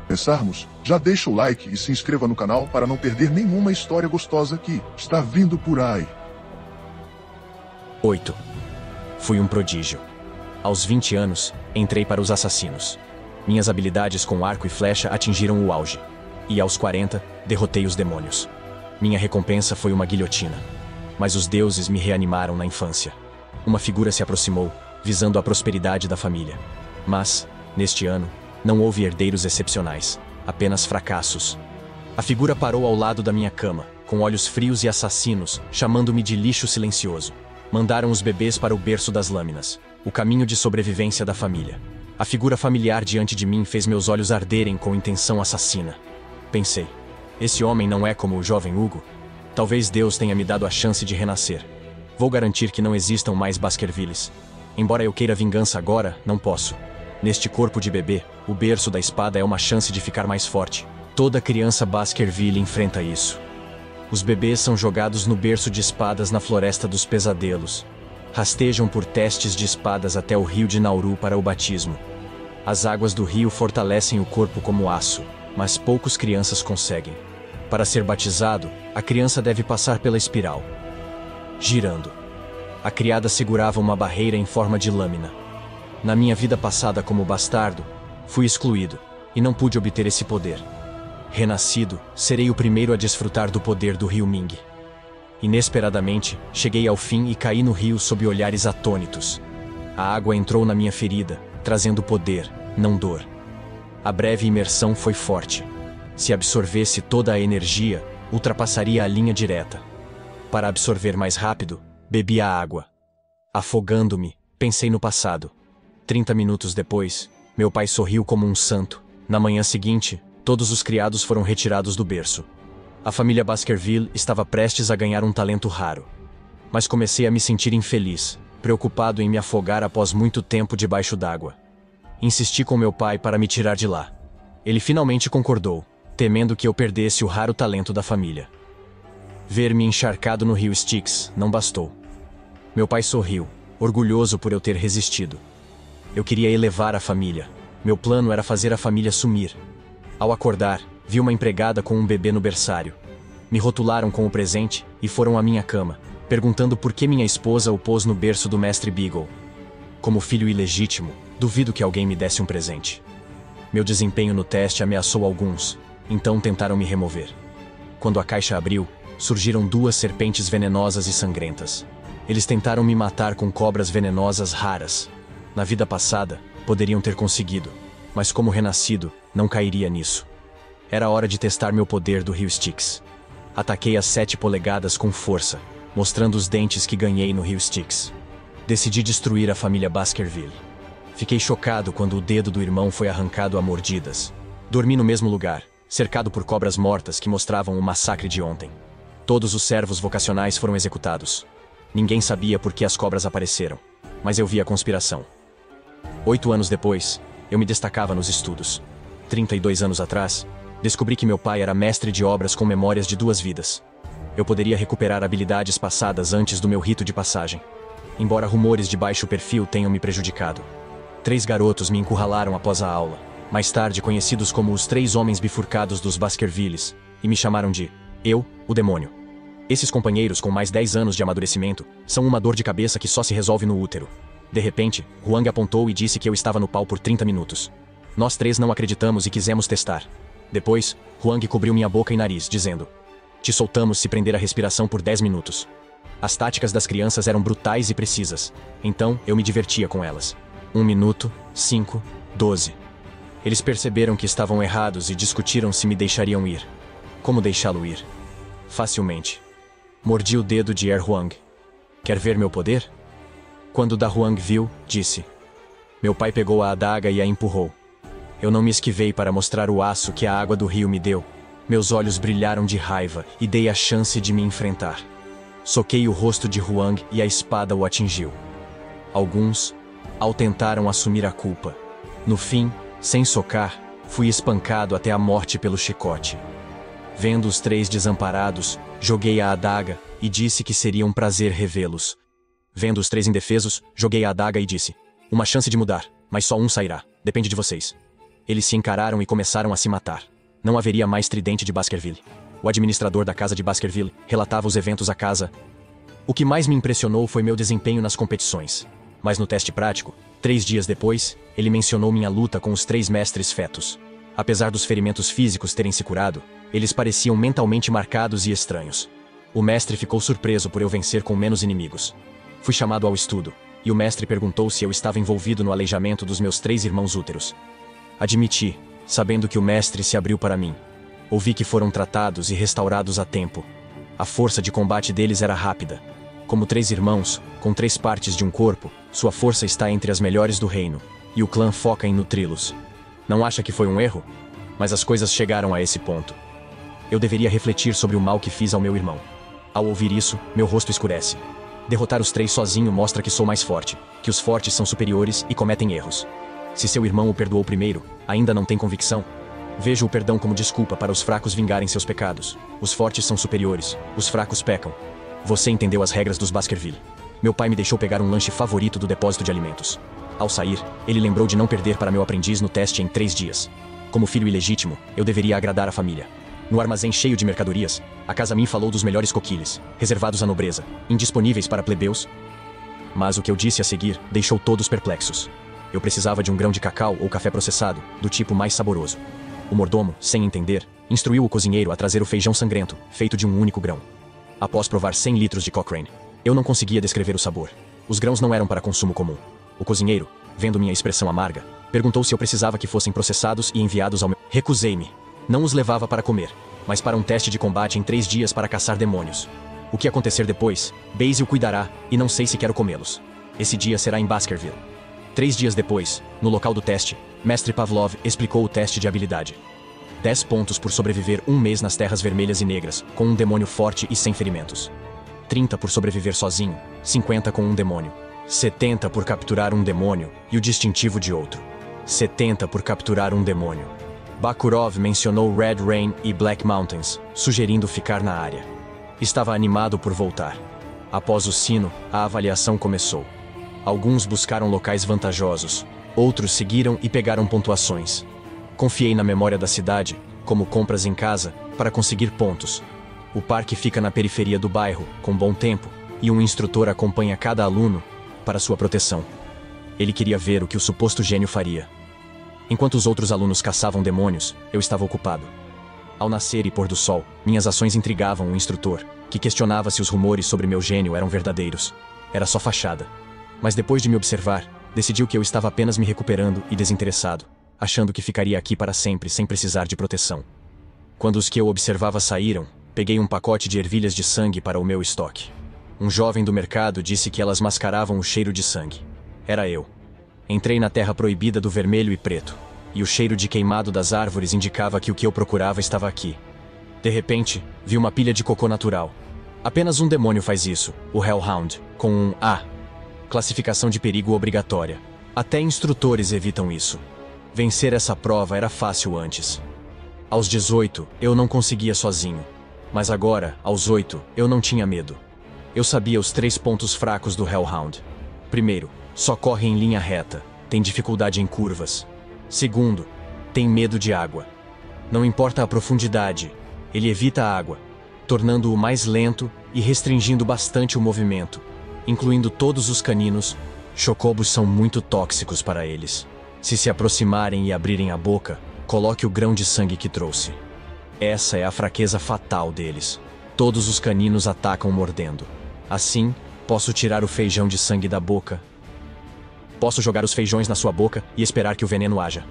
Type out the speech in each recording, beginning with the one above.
Começarmos, já deixa o like e se inscreva no canal para não perder nenhuma história gostosa que está vindo por aí. 8. Fui um prodígio. Aos 20 anos, entrei para os assassinos. Minhas habilidades com arco e flecha atingiram o auge. E aos 40, derrotei os demônios. Minha recompensa foi uma guilhotina. Mas os deuses me reanimaram na infância. Uma figura se aproximou, visando a prosperidade da família. Mas, neste ano, não houve herdeiros excepcionais, apenas fracassos. A figura parou ao lado da minha cama, com olhos frios e assassinos, chamando-me de lixo silencioso. Mandaram os bebês para o berço das lâminas, o caminho de sobrevivência da família. A figura familiar diante de mim fez meus olhos arderem com intenção assassina. Pensei, esse homem não é como o jovem Hugo? Talvez Deus tenha me dado a chance de renascer. Vou garantir que não existam mais Baskervilles. Embora eu queira vingança agora, não posso. Neste corpo de bebê, o berço da espada é uma chance de ficar mais forte. Toda criança Baskerville enfrenta isso. Os bebês são jogados no berço de espadas na Floresta dos Pesadelos. Rastejam por testes de espadas até o rio de Nauru para o batismo. As águas do rio fortalecem o corpo como aço, mas poucas crianças conseguem. Para ser batizado, a criança deve passar pela espiral. Girando. A criada segurava uma barreira em forma de lâmina. Na minha vida passada como bastardo, fui excluído, e não pude obter esse poder. Renascido, serei o primeiro a desfrutar do poder do rio Ming. Inesperadamente, cheguei ao fim e caí no rio sob olhares atônitos. A água entrou na minha ferida, trazendo poder, não dor. A breve imersão foi forte. Se absorvesse toda a energia, ultrapassaria a linha direta. Para absorver mais rápido, bebi a água. Afogando-me, pensei no passado. 30 minutos depois, meu pai sorriu como um santo. Na manhã seguinte, todos os criados foram retirados do berço. A família Baskerville estava prestes a ganhar um talento raro. Mas comecei a me sentir infeliz, preocupado em me afogar após muito tempo debaixo d'água. Insisti com meu pai para me tirar de lá. Ele finalmente concordou, temendo que eu perdesse o raro talento da família. Ver-me encharcado no rio Styx não bastou. Meu pai sorriu, orgulhoso por eu ter resistido. Eu queria elevar a família. Meu plano era fazer a família sumir. Ao acordar, vi uma empregada com um bebê no berçário. Me rotularam com o presente e foram à minha cama, perguntando por que minha esposa o pôs no berço do mestre Beagle. Como filho ilegítimo, duvido que alguém me desse um presente. Meu desempenho no teste ameaçou alguns, então tentaram me remover. Quando a caixa abriu, surgiram 2 serpentes venenosas e sangrentas. Eles tentaram me matar com cobras venenosas raras. Na vida passada, poderiam ter conseguido, mas como renascido, não cairia nisso. Era hora de testar meu poder do rio Styx. Ataquei as 7 polegadas com força, mostrando os dentes que ganhei no rio Styx. Decidi destruir a família Baskerville. Fiquei chocado quando o dedo do irmão foi arrancado a mordidas. Dormi no mesmo lugar, cercado por cobras mortas que mostravam o massacre de ontem. Todos os servos vocacionais foram executados. Ninguém sabia por que as cobras apareceram, mas eu vi a conspiração. 8 anos depois, eu me destacava nos estudos. 32 anos atrás, descobri que meu pai era mestre de obras com memórias de 2 vidas. Eu poderia recuperar habilidades passadas antes do meu rito de passagem. Embora rumores de baixo perfil tenham me prejudicado. 3 garotos me encurralaram após a aula, mais tarde conhecidos como os 3 homens bifurcados dos Baskervilles, e me chamaram de eu, o demônio. Esses companheiros com mais 10 anos de amadurecimento são uma dor de cabeça que só se resolve no útero. De repente, Huang apontou e disse que eu estava no pau por 30 minutos. Nós 3 não acreditamos e quisemos testar. Depois, Huang cobriu minha boca e nariz, dizendo: "Te soltamos se prender a respiração por 10 minutos." As táticas das crianças eram brutais e precisas, então eu me divertia com elas. 1 minuto, 5, 12. Eles perceberam que estavam errados e discutiram se me deixariam ir. Como deixá-lo ir? Facilmente. Mordi o dedo de Huang. "Quer ver meu poder?" Quando Da Huang viu, disse. Meu pai pegou a adaga e a empurrou. Eu não me esquivei para mostrar o aço que a água do rio me deu. Meus olhos brilharam de raiva e dei a chance de me enfrentar. Soquei o rosto de Huang e a espada o atingiu. Alguns, tentaram assumir a culpa. No fim, sem socar, fui espancado até a morte pelo chicote. Vendo os 3 desamparados, joguei a adaga e disse que seria um prazer revê-los. Vendo os 3 indefesos, joguei a adaga e disse: "Uma chance de mudar, mas só um sairá. Depende de vocês." Eles se encararam e começaram a se matar. Não haveria mais tridente de Baskerville. O administrador da casa de Baskerville relatava os eventos à casa. O que mais me impressionou foi meu desempenho nas competições. Mas no teste prático, 3 dias depois, ele mencionou minha luta com os 3 mestres fetos. Apesar dos ferimentos físicos terem se curado, eles pareciam mentalmente marcados e estranhos. O mestre ficou surpreso por eu vencer com menos inimigos. Fui chamado ao estudo, e o mestre perguntou se eu estava envolvido no aleijamento dos meus 3 irmãos úteros. Admiti, sabendo que o mestre se abriu para mim. Ouvi que foram tratados e restaurados a tempo. A força de combate deles era rápida. Como 3 irmãos, com 3 partes de um corpo, sua força está entre as melhores do reino, e o clã foca em nutri-los. Não acha que foi um erro? Mas as coisas chegaram a esse ponto. Eu deveria refletir sobre o mal que fiz ao meu irmão. Ao ouvir isso, meu rosto escurece. Derrotar os 3 sozinho mostra que sou mais forte, que os fortes são superiores e cometem erros. Se seu irmão o perdoou primeiro, ainda não tem convicção? Vejo o perdão como desculpa para os fracos vingarem seus pecados. Os fortes são superiores, os fracos pecam. Você entendeu as regras dos Baskerville. Meu pai me deixou pegar um lanche favorito do depósito de alimentos. Ao sair, ele lembrou de não perder para meu aprendiz no teste em 3 dias. Como filho ilegítimo, eu deveria agradar a família. No armazém cheio de mercadorias, a casa me falou dos melhores coquiles, reservados à nobreza, indisponíveis para plebeus. Mas o que eu disse a seguir deixou todos perplexos. Eu precisava de um grão de cacau ou café processado, do tipo mais saboroso. O mordomo, sem entender, instruiu o cozinheiro a trazer o feijão sangrento, feito de um único grão. Após provar 100 litros de Cochrane, eu não conseguia descrever o sabor. Os grãos não eram para consumo comum. O cozinheiro, vendo minha expressão amarga, perguntou se eu precisava que fossem processados e enviados ao meu... Recusei-me. Não os levava para comer, mas para um teste de combate em 3 dias para caçar demônios. O que acontecer depois, Basil cuidará, e não sei se quero comê-los. Esse dia será em Baskerville. 3 dias depois, no local do teste, Mestre Pavlov explicou o teste de habilidade. 10 pontos por sobreviver 1 mês nas terras vermelhas e negras, com um demônio forte e sem ferimentos. 30 por sobreviver sozinho, 50 com um demônio. 70 por capturar um demônio, e o distintivo de outro. 70 por capturar um demônio. Bakurov mencionou Red Rain e Black Mountains, sugerindo ficar na área. Estava animado por voltar. Após o sino, a avaliação começou. Alguns buscaram locais vantajosos, outros seguiram e pegaram pontuações. Confiei na memória da cidade, como compras em casa, para conseguir pontos. O parque fica na periferia do bairro, com bom tempo, e um instrutor acompanha cada aluno para sua proteção. Ele queria ver o que o suposto gênio faria. Enquanto os outros alunos caçavam demônios, eu estava ocupado. Ao nascer e pôr do sol, minhas ações intrigavam o instrutor, que questionava se os rumores sobre meu gênio eram verdadeiros. Era só fachada. Mas depois de me observar, decidiu que eu estava apenas me recuperando e desinteressado, achando que ficaria aqui para sempre sem precisar de proteção. Quando os que eu observava saíram, peguei um pacote de ervilhas de sangue para o meu estoque. Um jovem do mercado disse que elas mascaravam o cheiro de sangue. Era eu. Entrei na terra proibida do vermelho e preto, e o cheiro de queimado das árvores indicava que o que eu procurava estava aqui. De repente, vi uma pilha de cocô natural. Apenas um demônio faz isso, o Hellhound, com um A. Classificação de perigo obrigatória. Até instrutores evitam isso. Vencer essa prova era fácil antes. Aos 18, eu não conseguia sozinho. Mas agora, aos 8, eu não tinha medo. Eu sabia os 3 pontos fracos do Hellhound. Primeiro, só corre em linha reta, tem dificuldade em curvas. Segundo, tem medo de água. Não importa a profundidade, ele evita a água, tornando-o mais lento e restringindo bastante o movimento, incluindo todos os caninos. Chocobos são muito tóxicos para eles. Se aproximarem e abrirem a boca, coloque o grão de sangue que trouxe. Essa é a fraqueza fatal deles. Todos os caninos atacam mordendo. Assim, posso tirar o feijão de sangue da boca. Posso jogar os feijões na sua boca e esperar que o veneno haja.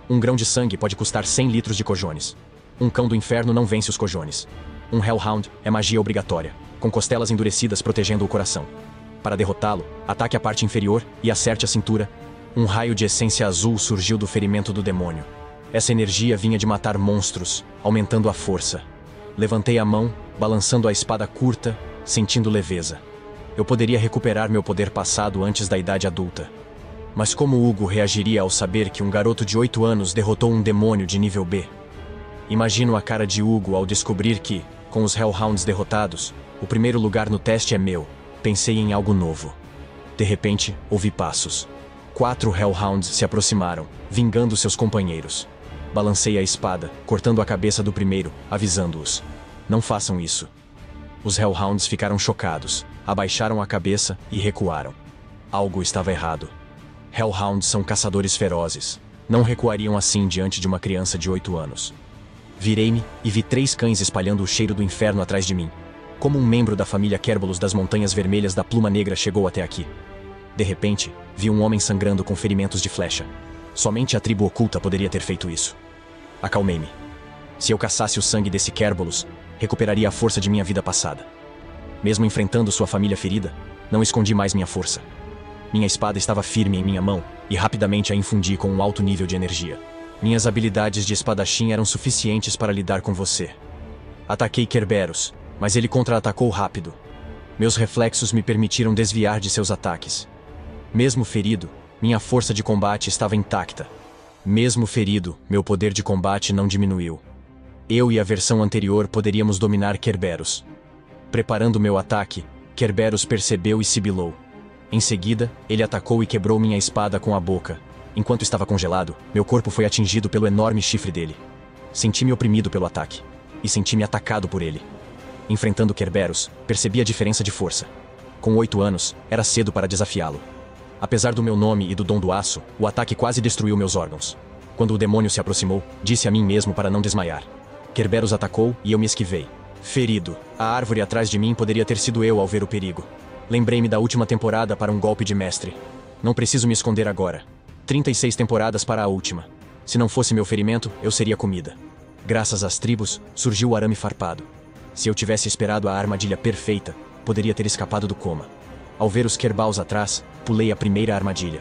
Um grão de sangue pode custar 100 litros de cojones. Um cão do inferno não vence os cojones. Um Hellhound é magia obrigatória, com costelas endurecidas protegendo o coração. Para derrotá-lo, ataque a parte inferior e acerte a cintura. Um raio de essência azul surgiu do ferimento do demônio. Essa energia vinha de matar monstros, aumentando a força. Levantei a mão, balançando a espada curta, sentindo leveza. Eu poderia recuperar meu poder passado antes da idade adulta. Mas como Hugo reagiria ao saber que um garoto de 8 anos derrotou um demônio de nível B? Imagino a cara de Hugo ao descobrir que, com os Hellhounds derrotados, o primeiro lugar no teste é meu. Pensei em algo novo. De repente, ouvi passos. 4 Hellhounds se aproximaram, vingando seus companheiros. Balancei a espada, cortando a cabeça do primeiro, avisando-os: não façam isso. Os Hellhounds ficaram chocados, abaixaram a cabeça e recuaram. Algo estava errado. Hellhounds são caçadores ferozes. Não recuariam assim diante de uma criança de 8 anos. Virei-me e vi 3 cães espalhando o cheiro do inferno atrás de mim. Como um membro da família Kerberos das Montanhas Vermelhas da Pluma Negra chegou até aqui. De repente, vi um homem sangrando com ferimentos de flecha. Somente a tribo oculta poderia ter feito isso. Acalmei-me. Se eu caçasse o sangue desse Kerberos, recuperaria a força de minha vida passada. Mesmo enfrentando sua família ferida, não escondi mais minha força. Minha espada estava firme em minha mão e rapidamente a infundi com um alto nível de energia. Minhas habilidades de espadachim eram suficientes para lidar com você. Ataquei Kerberos, mas ele contra-atacou rápido. Meus reflexos me permitiram desviar de seus ataques. Mesmo ferido, minha força de combate estava intacta. Mesmo ferido, meu poder de combate não diminuiu. Eu e a versão anterior poderíamos dominar Kerberos. Preparando meu ataque, Kerberos percebeu e sibilou. Em seguida, ele atacou e quebrou minha espada com a boca. Enquanto estava congelado, meu corpo foi atingido pelo enorme chifre dele. Senti-me oprimido pelo ataque. E senti-me atacado por ele. Enfrentando Kerberos, percebi a diferença de força. Com 8 anos, era cedo para desafiá-lo. Apesar do meu nome e do dom do aço, o ataque quase destruiu meus órgãos. Quando o demônio se aproximou, disse a mim mesmo para não desmaiar. Kerberos atacou e eu me esquivei. Ferido, a árvore atrás de mim poderia ter sido eu ao ver o perigo. Lembrei-me da última temporada para um golpe de mestre. Não preciso me esconder agora. 36 temporadas para a última. Se não fosse meu ferimento, eu seria comida. Graças às tribos, surgiu o arame farpado. Se eu tivesse esperado a armadilha perfeita, poderia ter escapado do coma. Ao ver os Kerbaus atrás, pulei a primeira armadilha.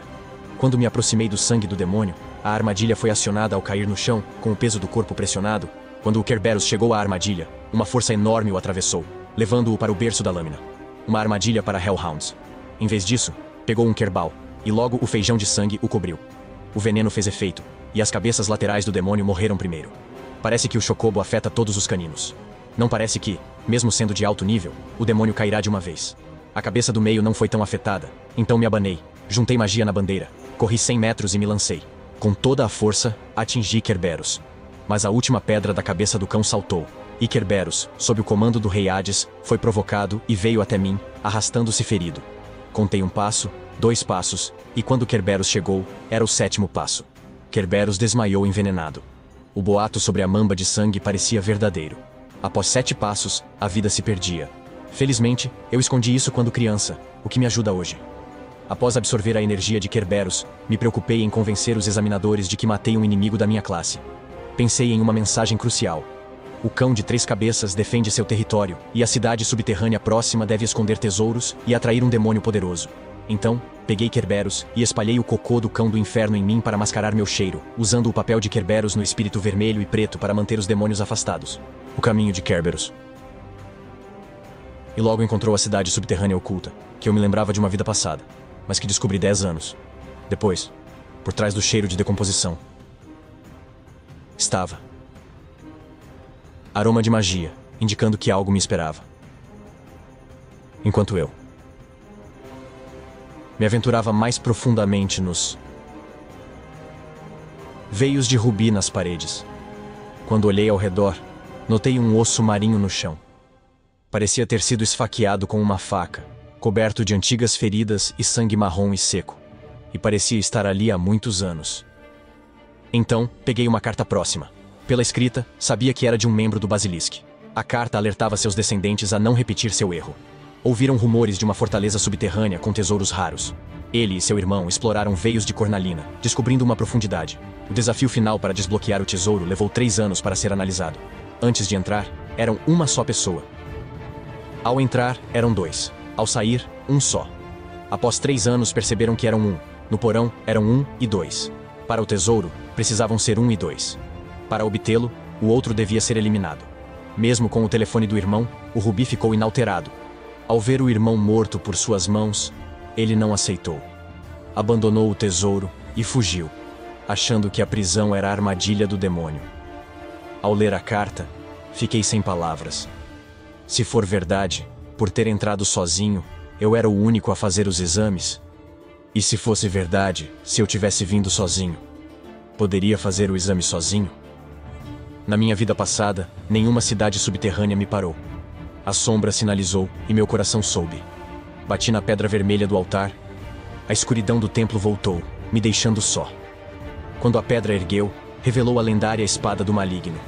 Quando me aproximei do sangue do demônio, a armadilha foi acionada ao cair no chão, com o peso do corpo pressionado. Quando o Kerberos chegou à armadilha, uma força enorme o atravessou, levando-o para o berço da lâmina. Uma armadilha para Hellhounds. Em vez disso, pegou um Kerbal, e logo o feijão de sangue o cobriu. O veneno fez efeito, e as cabeças laterais do demônio morreram primeiro. Parece que o chocobo afeta todos os caninos. Não parece que, mesmo sendo de alto nível, o demônio cairá de uma vez. A cabeça do meio não foi tão afetada, então me abanei, juntei magia na bandeira, corri 100 metros e me lancei. Com toda a força, atingi Kerberos. Mas a última pedra da cabeça do cão saltou, e Kerberos, sob o comando do rei Hades, foi provocado e veio até mim, arrastando-se ferido. Contei 1 passo, 2 passos, e quando Kerberos chegou, era o 7º passo. Kerberos desmaiou envenenado. O boato sobre a mamba de sangue parecia verdadeiro. Após 7 passos, a vida se perdia. Felizmente, eu escondi isso quando criança, o que me ajuda hoje. Após absorver a energia de Kerberos, me preocupei em convencer os examinadores de que matei um inimigo da minha classe. Pensei em uma mensagem crucial. O cão de 3 cabeças defende seu território, e a cidade subterrânea próxima deve esconder tesouros e atrair um demônio poderoso. Então, peguei Kerberos e espalhei o cocô do cão do inferno em mim para mascarar meu cheiro, usando o papel de Kerberos no espírito vermelho e preto para manter os demônios afastados. O caminho de Kerberos. E logo encontrou a cidade subterrânea oculta, que eu me lembrava de uma vida passada, mas que descobri 10 anos depois, por trás do cheiro de decomposição. Estava aroma de magia, indicando que algo me esperava. Enquanto eu me aventurava mais profundamente nos veios de rubi nas paredes. Quando olhei ao redor, notei um osso marinho no chão. Parecia ter sido esfaqueado com uma faca, coberto de antigas feridas e sangue marrom e seco, e parecia estar ali há muitos anos. Então, peguei uma carta próxima. Pela escrita, sabia que era de um membro do Basilisque. A carta alertava seus descendentes a não repetir seu erro. Ouviram rumores de uma fortaleza subterrânea com tesouros raros. Ele e seu irmão exploraram veios de cornalina, descobrindo uma profundidade. O desafio final para desbloquear o tesouro levou 3 anos para ser analisado. Antes de entrar, eram uma só pessoa. Ao entrar, eram 2. Ao sair, um só. Após 3 anos, perceberam que eram 1. No porão, eram 1 e 2. Para o tesouro, precisavam ser 1 e 2. Para obtê-lo, o outro devia ser eliminado. Mesmo com o telefone do irmão, o Rubi ficou inalterado. Ao ver o irmão morto por suas mãos, ele não aceitou. Abandonou o tesouro e fugiu, achando que a prisão era a armadilha do demônio. Ao ler a carta, fiquei sem palavras. Se for verdade, por ter entrado sozinho, eu era o único a fazer os exames. E se fosse verdade, se eu tivesse vindo sozinho? Poderia fazer o exame sozinho? Na minha vida passada, nenhuma cidade subterrânea me parou. A sombra sinalizou e meu coração soube. Bati na pedra vermelha do altar. A escuridão do templo voltou, me deixando só. Quando a pedra ergueu, revelou a lendária espada do maligno.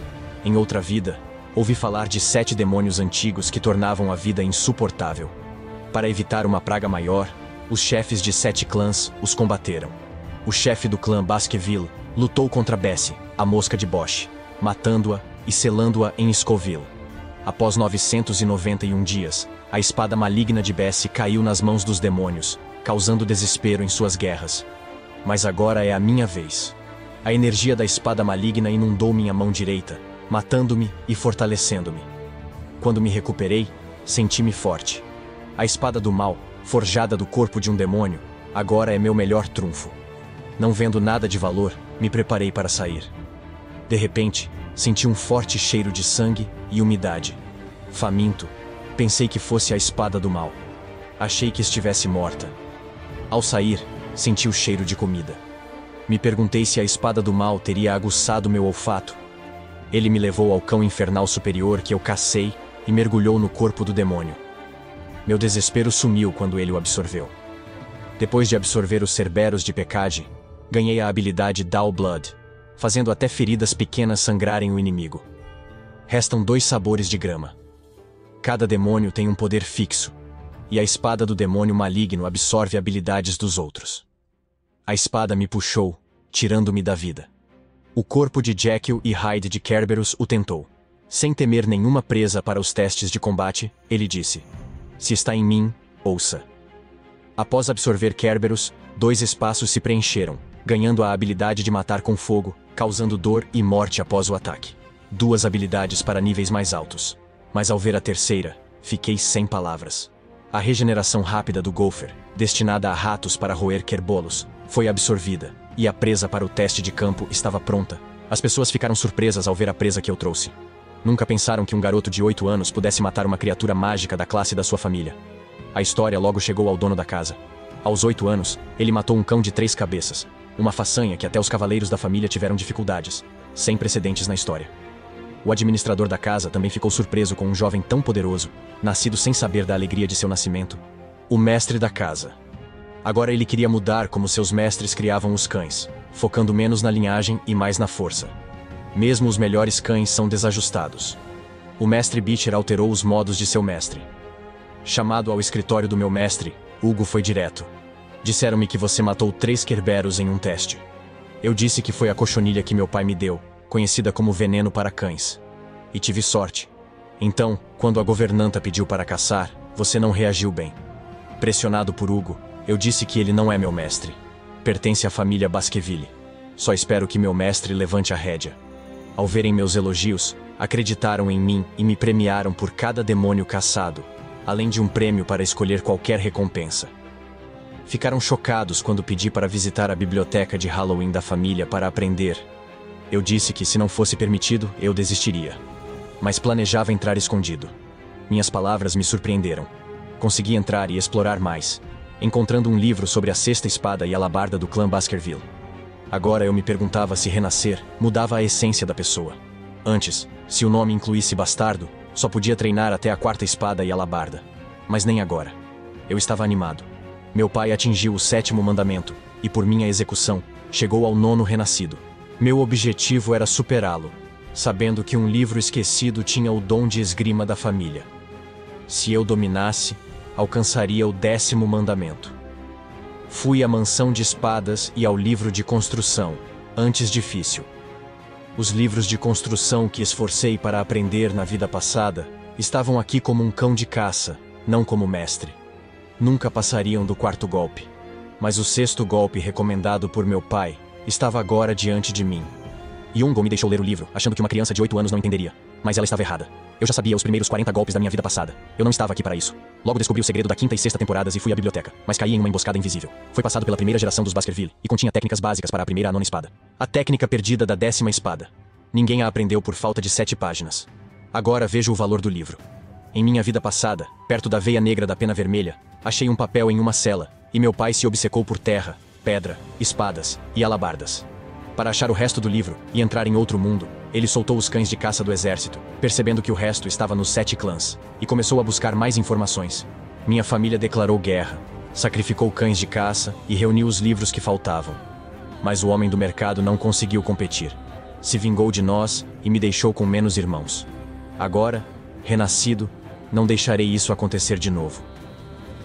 Em outra vida, ouvi falar de 7 demônios antigos que tornavam a vida insuportável. Para evitar uma praga maior, os chefes de 7 clãs os combateram. O chefe do clã Baskerville lutou contra Bessie, a mosca de Bosch, matando-a e selando-a em Scoville. Após 991 dias, a espada maligna de Bessie caiu nas mãos dos demônios, causando desespero em suas guerras. Mas agora é a minha vez. A energia da espada maligna inundou minha mão direita, matando-me e fortalecendo-me. Quando me recuperei, senti-me forte. A espada do mal, forjada do corpo de um demônio, agora é meu melhor trunfo. Não vendo nada de valor, me preparei para sair. De repente, senti um forte cheiro de sangue e umidade. Faminto, pensei que fosse a espada do mal. Achei que estivesse morta. Ao sair, senti o cheiro de comida. Me perguntei se a espada do mal teria aguçado meu olfato. Ele me levou ao cão infernal superior que eu cacei e mergulhou no corpo do demônio. Meu desespero sumiu quando ele o absorveu. Depois de absorver os Cerberos de Pecade, ganhei a habilidade Dull Blood, fazendo até feridas pequenas sangrarem o inimigo. Restam 2 sabores de grama. Cada demônio tem um poder fixo, e a espada do demônio maligno absorve habilidades dos outros. A espada me puxou, tirando-me da vida. O corpo de Jekyll e Hyde de Kerberos o tentou. Sem temer nenhuma presa para os testes de combate, ele disse: "Se está em mim, ouça." Após absorver Kerberos, 2 espaços se preencheram, ganhando a habilidade de matar com fogo, causando dor e morte após o ataque. 2 habilidades para níveis mais altos. Mas ao ver a terceira, fiquei sem palavras. A regeneração rápida do Gopher, destinada a ratos para roer querbolos, foi absorvida, e a presa para o teste de campo estava pronta. As pessoas ficaram surpresas ao ver a presa que eu trouxe. Nunca pensaram que um garoto de 8 anos pudesse matar uma criatura mágica da classe da sua família. A história logo chegou ao dono da casa. Aos 8 anos, ele matou um cão de 3 cabeças, uma façanha que até os cavaleiros da família tiveram dificuldades, sem precedentes na história. O administrador da casa também ficou surpreso com um jovem tão poderoso, nascido sem saber da alegria de seu nascimento. O mestre da casa. Agora ele queria mudar como seus mestres criavam os cães, focando menos na linhagem e mais na força. Mesmo os melhores cães são desajustados. O mestre Beecher alterou os modos de seu mestre. Chamado ao escritório do meu mestre, Hugo foi direto. Disseram-me que você matou 3 Kerberos em um teste. Eu disse que foi a cochonilha que meu pai me deu, conhecida como veneno para cães. E tive sorte. Então, quando a governanta pediu para caçar, você não reagiu bem. Pressionado por Hugo, eu disse que ele não é meu mestre. Pertence à família Baskerville. Só espero que meu mestre levante a rédea. Ao verem meus elogios, acreditaram em mim e me premiaram por cada demônio caçado, além de um prêmio para escolher qualquer recompensa. Ficaram chocados quando pedi para visitar a biblioteca de Halloween da família para aprender. Eu disse que, se não fosse permitido, eu desistiria. Mas planejava entrar escondido. Minhas palavras me surpreenderam. Consegui entrar e explorar mais, encontrando um livro sobre a 6ª espada e alabarda do clã Baskerville. Agora eu me perguntava se renascer mudava a essência da pessoa. Antes, se o nome incluísse bastardo, só podia treinar até a 4ª espada e alabarda. Mas nem agora. Eu estava animado. Meu pai atingiu o 7º mandamento, e por minha execução, chegou ao 9º renascido. Meu objetivo era superá-lo, sabendo que um livro esquecido tinha o dom de esgrima da família. Se eu dominasse, alcançaria o 10º mandamento. Fui à mansão de espadas e ao livro de construção, antes difícil. Os livros de construção que esforcei para aprender na vida passada estavam aqui como um cão de caça, não como mestre. Nunca passariam do 4º golpe. Mas o 6º golpe recomendado por meu pai estava agora diante de mim. Yongo me deixou ler o livro, achando que uma criança de 8 anos não entenderia. Mas ela estava errada. Eu já sabia os primeiros 40 golpes da minha vida passada. Eu não estava aqui para isso. Logo descobri o segredo da 5ª e 6ª temporadas e fui à biblioteca, mas caí em uma emboscada invisível. Foi passado pela primeira geração dos Baskerville e continha técnicas básicas para a primeira à 9ª espada. A técnica perdida da 10ª espada. Ninguém a aprendeu por falta de 7 páginas. Agora vejo o valor do livro. Em minha vida passada, perto da veia negra da pena vermelha, achei um papel em uma cela, e meu pai se obcecou por terra, pedra, espadas e alabardas. Para achar o resto do livro e entrar em outro mundo, ele soltou os cães de caça do exército, percebendo que o resto estava nos 7 clãs, e começou a buscar mais informações. Minha família declarou guerra, sacrificou cães de caça e reuniu os livros que faltavam. Mas o homem do mercado não conseguiu competir. Se vingou de nós e me deixou com menos irmãos. Agora, renascido, não deixarei isso acontecer de novo.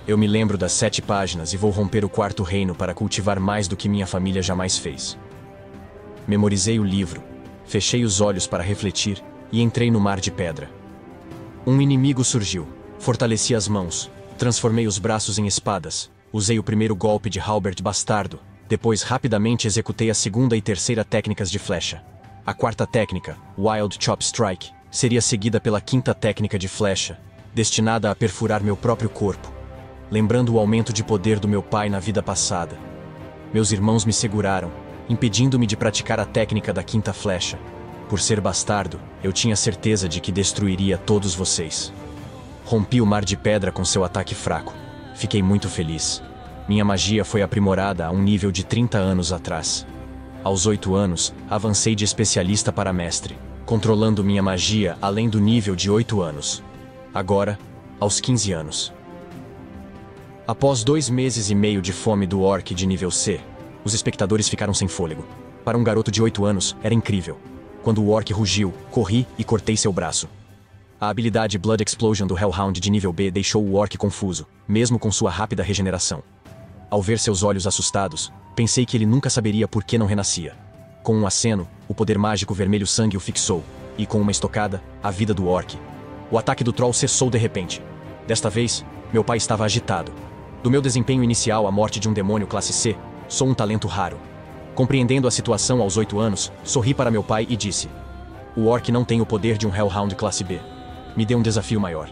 Eu me lembro das 7 páginas e vou romper o 4º reino para cultivar mais do que minha família jamais fez. Memorizei o livro, fechei os olhos para refletir e entrei no mar de pedra. Um inimigo surgiu, fortaleci as mãos, transformei os braços em espadas, usei o primeiro golpe de halberd bastardo, depois rapidamente executei a 2ª e 3ª técnicas de flecha. A 4ª técnica, Wild Chop Strike, seria seguida pela 5ª técnica de flecha, destinada a perfurar meu próprio corpo, lembrando o aumento de poder do meu pai na vida passada. Meus irmãos me seguraram, impedindo-me de praticar a técnica da 5ª flecha. Por ser bastardo, eu tinha certeza de que destruiria todos vocês. Rompi o mar de pedra com seu ataque fraco. Fiquei muito feliz. Minha magia foi aprimorada a um nível de 30 anos atrás. Aos 8 anos, avancei de especialista para mestre, controlando minha magia além do nível de 8 anos. Agora, aos 15 anos. Após 2 meses e meio de fome do orc de nível C, os espectadores ficaram sem fôlego. Para um garoto de 8 anos, era incrível. Quando o orc rugiu, corri e cortei seu braço. A habilidade Blood Explosion do Hellhound de nível B deixou o orc confuso, mesmo com sua rápida regeneração. Ao ver seus olhos assustados, pensei que ele nunca saberia por que não renascia. Com um aceno, o poder mágico vermelho sangue o fixou, e com uma estocada, a vida do orc. O ataque do troll cessou de repente. Desta vez, meu pai estava agitado. Do meu desempenho inicial à morte de um demônio classe C, sou um talento raro. Compreendendo a situação aos 8 anos, sorri para meu pai e disse: o orc não tem o poder de um Hellhound classe B. Me deu um desafio maior.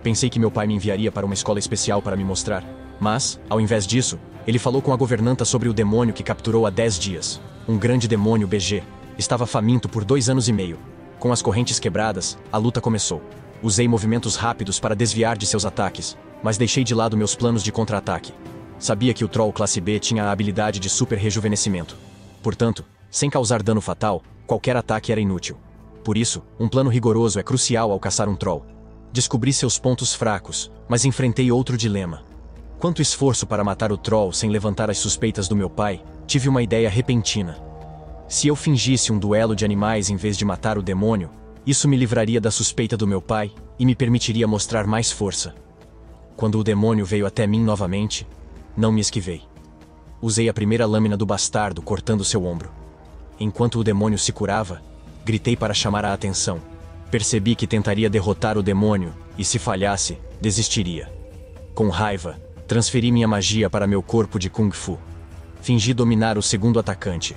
Pensei que meu pai me enviaria para uma escola especial para me mostrar, mas, ao invés disso, ele falou com a governanta sobre o demônio que capturou há 10 dias. Um grande demônio BG. Estava faminto por 2 anos e meio. Com as correntes quebradas, a luta começou. Usei movimentos rápidos para desviar de seus ataques, mas deixei de lado meus planos de contra-ataque. Sabia que o Troll classe B tinha a habilidade de super rejuvenescimento. Portanto, sem causar dano fatal, qualquer ataque era inútil. Por isso, um plano rigoroso é crucial ao caçar um Troll. Descobri seus pontos fracos, mas enfrentei outro dilema. Quanto esforço para matar o Troll sem levantar as suspeitas do meu pai, tive uma ideia repentina. Se eu fingisse um duelo de animais em vez de matar o demônio, isso me livraria da suspeita do meu pai e me permitiria mostrar mais força. Quando o demônio veio até mim novamente, não me esquivei. Usei a primeira lâmina do bastardo cortando seu ombro. Enquanto o demônio se curava, gritei para chamar a atenção. Percebi que tentaria derrotar o demônio, e se falhasse, desistiria. Com raiva, transferi minha magia para meu corpo de Kung Fu. Fingi dominar o segundo atacante.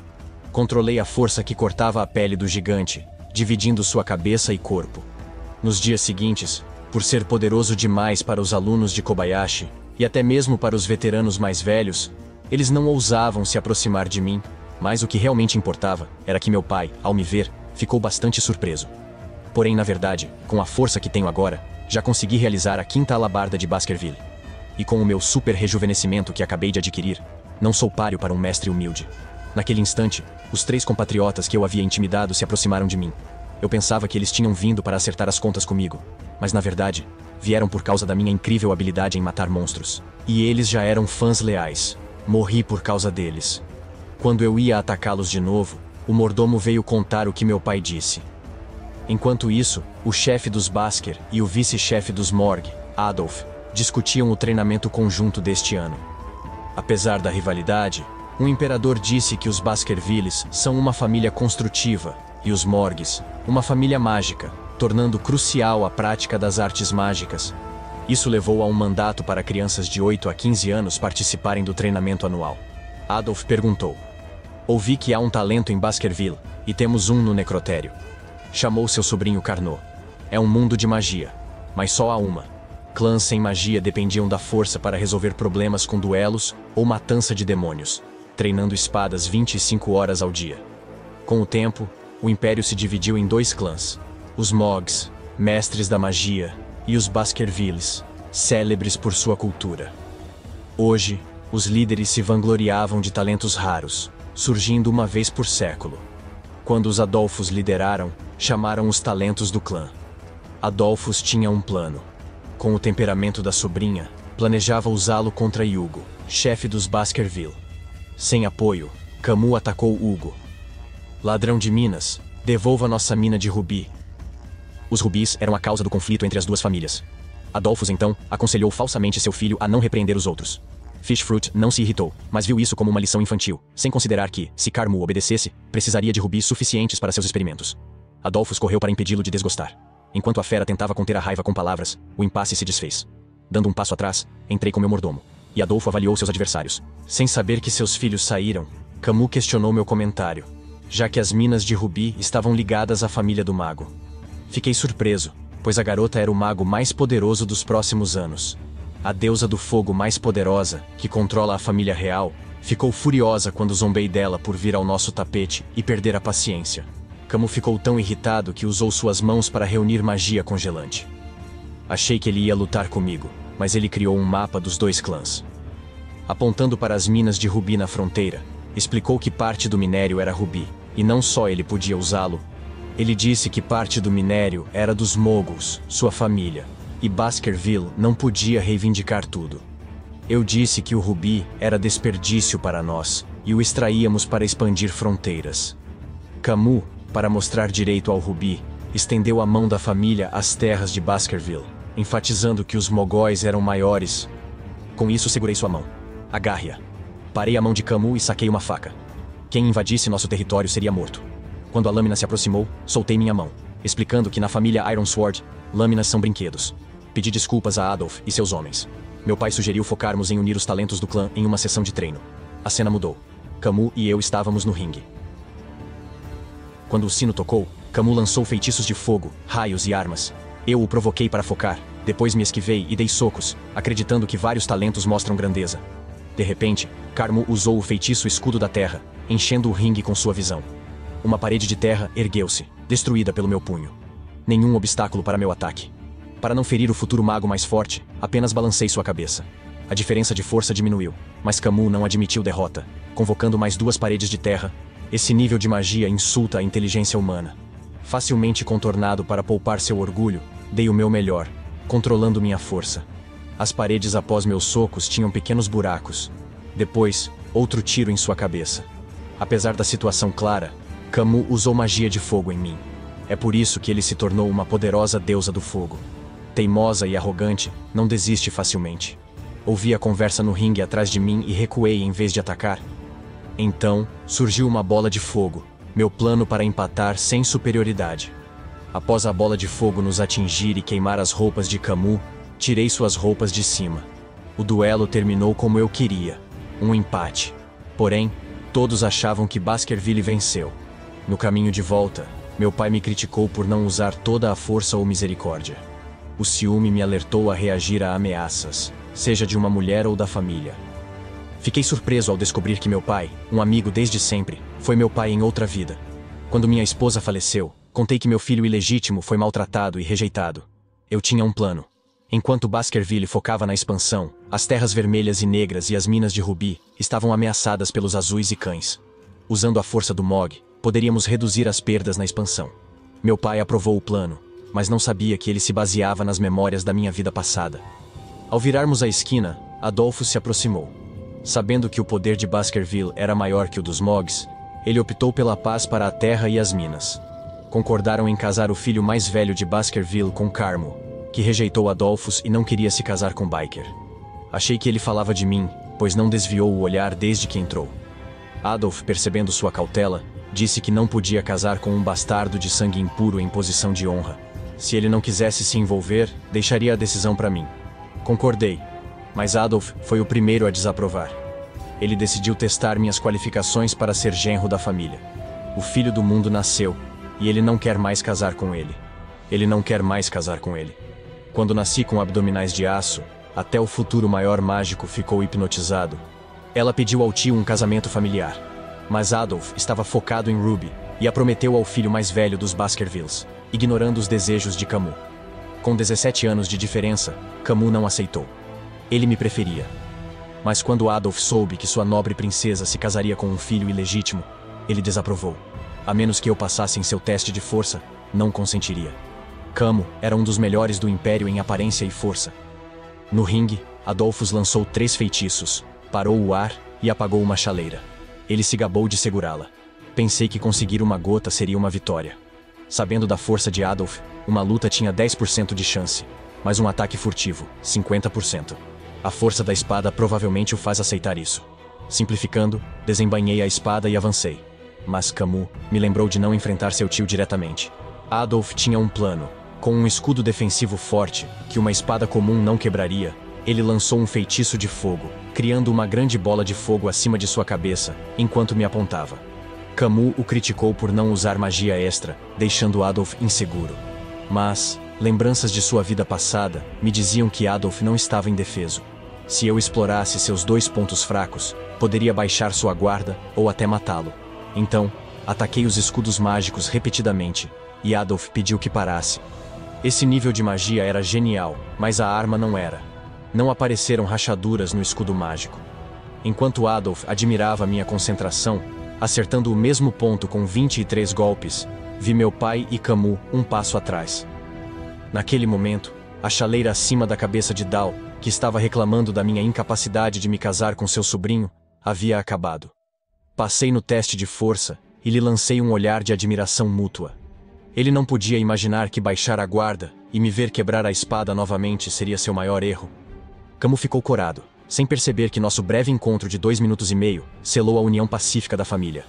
Controlei a força que cortava a pele do gigante, dividindo sua cabeça e corpo. Nos dias seguintes, por ser poderoso demais para os alunos de Kobayashi, e até mesmo para os veteranos mais velhos, eles não ousavam se aproximar de mim, mas o que realmente importava era que meu pai, ao me ver, ficou bastante surpreso. Porém, na verdade, com a força que tenho agora, já consegui realizar a 5ª alabarda de Baskerville. E com o meu super rejuvenescimento que acabei de adquirir, não sou páreo para um mestre humilde. Naquele instante, os 3 compatriotas que eu havia intimidado se aproximaram de mim. Eu pensava que eles tinham vindo para acertar as contas comigo, mas na verdade, vieram por causa da minha incrível habilidade em matar monstros. E eles já eram fãs leais. Morri por causa deles. Quando eu ia atacá-los de novo, o mordomo veio contar o que meu pai disse. Enquanto isso, o chefe dos Basker e o vice-chefe dos Morg, Adolf, discutiam o treinamento conjunto deste ano. Apesar da rivalidade, um imperador disse que os Baskervilles são uma família construtiva e os Morgs, uma família mágica, tornando crucial a prática das artes mágicas. Isso levou a um mandato para crianças de 8 a 15 anos participarem do treinamento anual. Adolf perguntou: ouvi que há um talento em Baskerville, e temos um no necrotério. Chamou seu sobrinho Carnot. É um mundo de magia, mas só há uma. Clãs sem magia dependiam da força para resolver problemas com duelos ou matança de demônios, treinando espadas 25 horas ao dia. Com o tempo, o Império se dividiu em 2 clãs. Os Mogs, mestres da magia, e os Baskervilles, célebres por sua cultura. Hoje, Os líderes se vangloriavam de talentos raros, surgindo uma vez por século. Quando os Adolfos lideraram, chamaram os talentos do clã. Adolfos tinha um plano. Com o temperamento da sobrinha, planejava usá-lo contra Hugo, chefe dos Baskerville. Sem apoio, Camus atacou Hugo. Ladrão de minas, devolva nossa mina de rubi. Os rubis eram a causa do conflito entre as duas famílias. Adolfos, então, aconselhou falsamente seu filho a não repreender os outros. Fishfruit não se irritou, mas viu isso como uma lição infantil, sem considerar que, se Camus obedecesse, precisaria de rubis suficientes para seus experimentos. Adolfos correu para impedi-lo de desgostar. Enquanto a fera tentava conter a raiva com palavras, o impasse se desfez. Dando um passo atrás, entrei com meu mordomo, e Adolfo avaliou seus adversários. Sem saber que seus filhos saíram, Camus questionou meu comentário, já que as minas de rubi estavam ligadas à família do mago. Fiquei surpreso, pois a garota era o mago mais poderoso dos próximos anos. A deusa do fogo mais poderosa, que controla a família real, ficou furiosa quando zombei dela por vir ao nosso tapete e perder a paciência. Camus ficou tão irritado que usou suas mãos para reunir magia congelante. Achei que ele ia lutar comigo, mas ele criou um mapa dos dois clãs. Apontando para as minas de rubi na fronteira, explicou que parte do minério era rubi, e não só ele podia usá-lo. Ele disse que parte do minério era dos Moguls, sua família, e Baskerville não podia reivindicar tudo. Eu disse que o rubi era desperdício para nós, e o extraíamos para expandir fronteiras. Camus, para mostrar direito ao rubi, estendeu a mão da família às terras de Baskerville, enfatizando que os mogóis eram maiores. Com isso segurei sua mão. Agarre-a. Parei a mão de Camus e saquei uma faca. Quem invadisse nosso território seria morto. Quando a lâmina se aproximou, soltei minha mão, explicando que na família Ironsword, lâminas são brinquedos. Pedi desculpas a Adolf e seus homens. Meu pai sugeriu focarmos em unir os talentos do clã em uma sessão de treino. A cena mudou. Camus e eu estávamos no ringue. Quando o sino tocou, Camus lançou feitiços de fogo, raios e armas. Eu o provoquei para focar, depois me esquivei e dei socos, acreditando que vários talentos mostram grandeza. De repente, Camus usou o feitiço Escudo da Terra, enchendo o ringue com sua visão. Uma parede de terra ergueu-se, destruída pelo meu punho. Nenhum obstáculo para meu ataque. Para não ferir o futuro mago mais forte, apenas balancei sua cabeça. A diferença de força diminuiu, mas Camus não admitiu derrota, convocando mais duas paredes de terra. Esse nível de magia insulta a inteligência humana. Facilmente contornado para poupar seu orgulho, dei o meu melhor, controlando minha força. As paredes após meus socos tinham pequenos buracos. Depois, outro tiro em sua cabeça. Apesar da situação clara, Camus usou magia de fogo em mim. É por isso que ele se tornou uma poderosa deusa do fogo. Teimosa e arrogante, não desiste facilmente. Ouvi a conversa no ringue atrás de mim e recuei em vez de atacar. Então, surgiu uma bola de fogo, meu plano para empatar sem superioridade. Após a bola de fogo nos atingir e queimar as roupas de Camus, tirei suas roupas de cima. O duelo terminou como eu queria, um empate. Porém, todos achavam que Baskerville venceu. No caminho de volta, meu pai me criticou por não usar toda a força ou misericórdia. O ciúme me alertou a reagir a ameaças, seja de uma mulher ou da família. Fiquei surpreso ao descobrir que meu pai, um amigo desde sempre, foi meu pai em outra vida. Quando minha esposa faleceu, contei que meu filho ilegítimo foi maltratado e rejeitado. Eu tinha um plano. Enquanto Baskerville focava na expansão, as terras vermelhas e negras e as minas de rubi estavam ameaçadas pelos azuis e cães. Usando a força do Mog, poderíamos reduzir as perdas na expansão. Meu pai aprovou o plano, mas não sabia que ele se baseava nas memórias da minha vida passada. Ao virarmos a esquina, Adolfo se aproximou. Sabendo que o poder de Baskerville era maior que o dos Mogs, ele optou pela paz para a terra e as minas. Concordaram em casar o filho mais velho de Baskerville com Camus, que rejeitou Adolphus e não queria se casar com Biker. Achei que ele falava de mim, pois não desviou o olhar desde que entrou. Adolf, percebendo sua cautela, disse que não podia casar com um bastardo de sangue impuro em posição de honra. Se ele não quisesse se envolver, deixaria a decisão para mim. Concordei, mas Adolf foi o primeiro a desaprovar. Ele decidiu testar minhas qualificações para ser genro da família. O filho do mundo nasceu, e ele não quer mais casar com ele. Ele não quer mais casar com ele. Quando nasci com abdominais de aço, até o futuro maior mágico ficou hipnotizado. Ela pediu ao tio um casamento familiar, mas Adolf estava focado em Ruby e a prometeu ao filho mais velho dos Baskervilles, ignorando os desejos de Camus. Com 17 anos de diferença, Camus não aceitou. Ele me preferia. Mas quando Adolf soube que sua nobre princesa se casaria com um filho ilegítimo, ele desaprovou. A menos que eu passasse em seu teste de força, não consentiria. Camo era um dos melhores do Império em aparência e força. No ringue, Adolphus lançou 3 feitiços, parou o ar e apagou uma chaleira. Ele se gabou de segurá-la. Pensei que conseguir uma gota seria uma vitória. Sabendo da força de Adolf, uma luta tinha 10% de chance, mas um ataque furtivo, 50%. A força da espada provavelmente o faz aceitar isso. Simplificando, desembainhei a espada e avancei. Mas Camus me lembrou de não enfrentar seu tio diretamente. Adolf tinha um plano. Com um escudo defensivo forte, que uma espada comum não quebraria, ele lançou um feitiço de fogo, criando uma grande bola de fogo acima de sua cabeça, enquanto me apontava. Camus o criticou por não usar magia extra, deixando Adolf inseguro. Mas lembranças de sua vida passada me diziam que Adolf não estava indefeso. Se eu explorasse seus 2 pontos fracos, poderia baixar sua guarda ou até matá-lo. Então, ataquei os escudos mágicos repetidamente, e Adolf pediu que parasse. Esse nível de magia era genial, mas a arma não era. Não apareceram rachaduras no escudo mágico. Enquanto Adolf admirava minha concentração, acertando o mesmo ponto com 23 golpes, vi meu pai e Camus um passo atrás. Naquele momento, a chaleira acima da cabeça de Dal, que estava reclamando da minha incapacidade de me casar com seu sobrinho, havia acabado. Passei no teste de força e lhe lancei um olhar de admiração mútua. Ele não podia imaginar que baixar a guarda e me ver quebrar a espada novamente seria seu maior erro. Camus ficou corado, sem perceber que nosso breve encontro de 2 minutos e meio selou a união pacífica da família.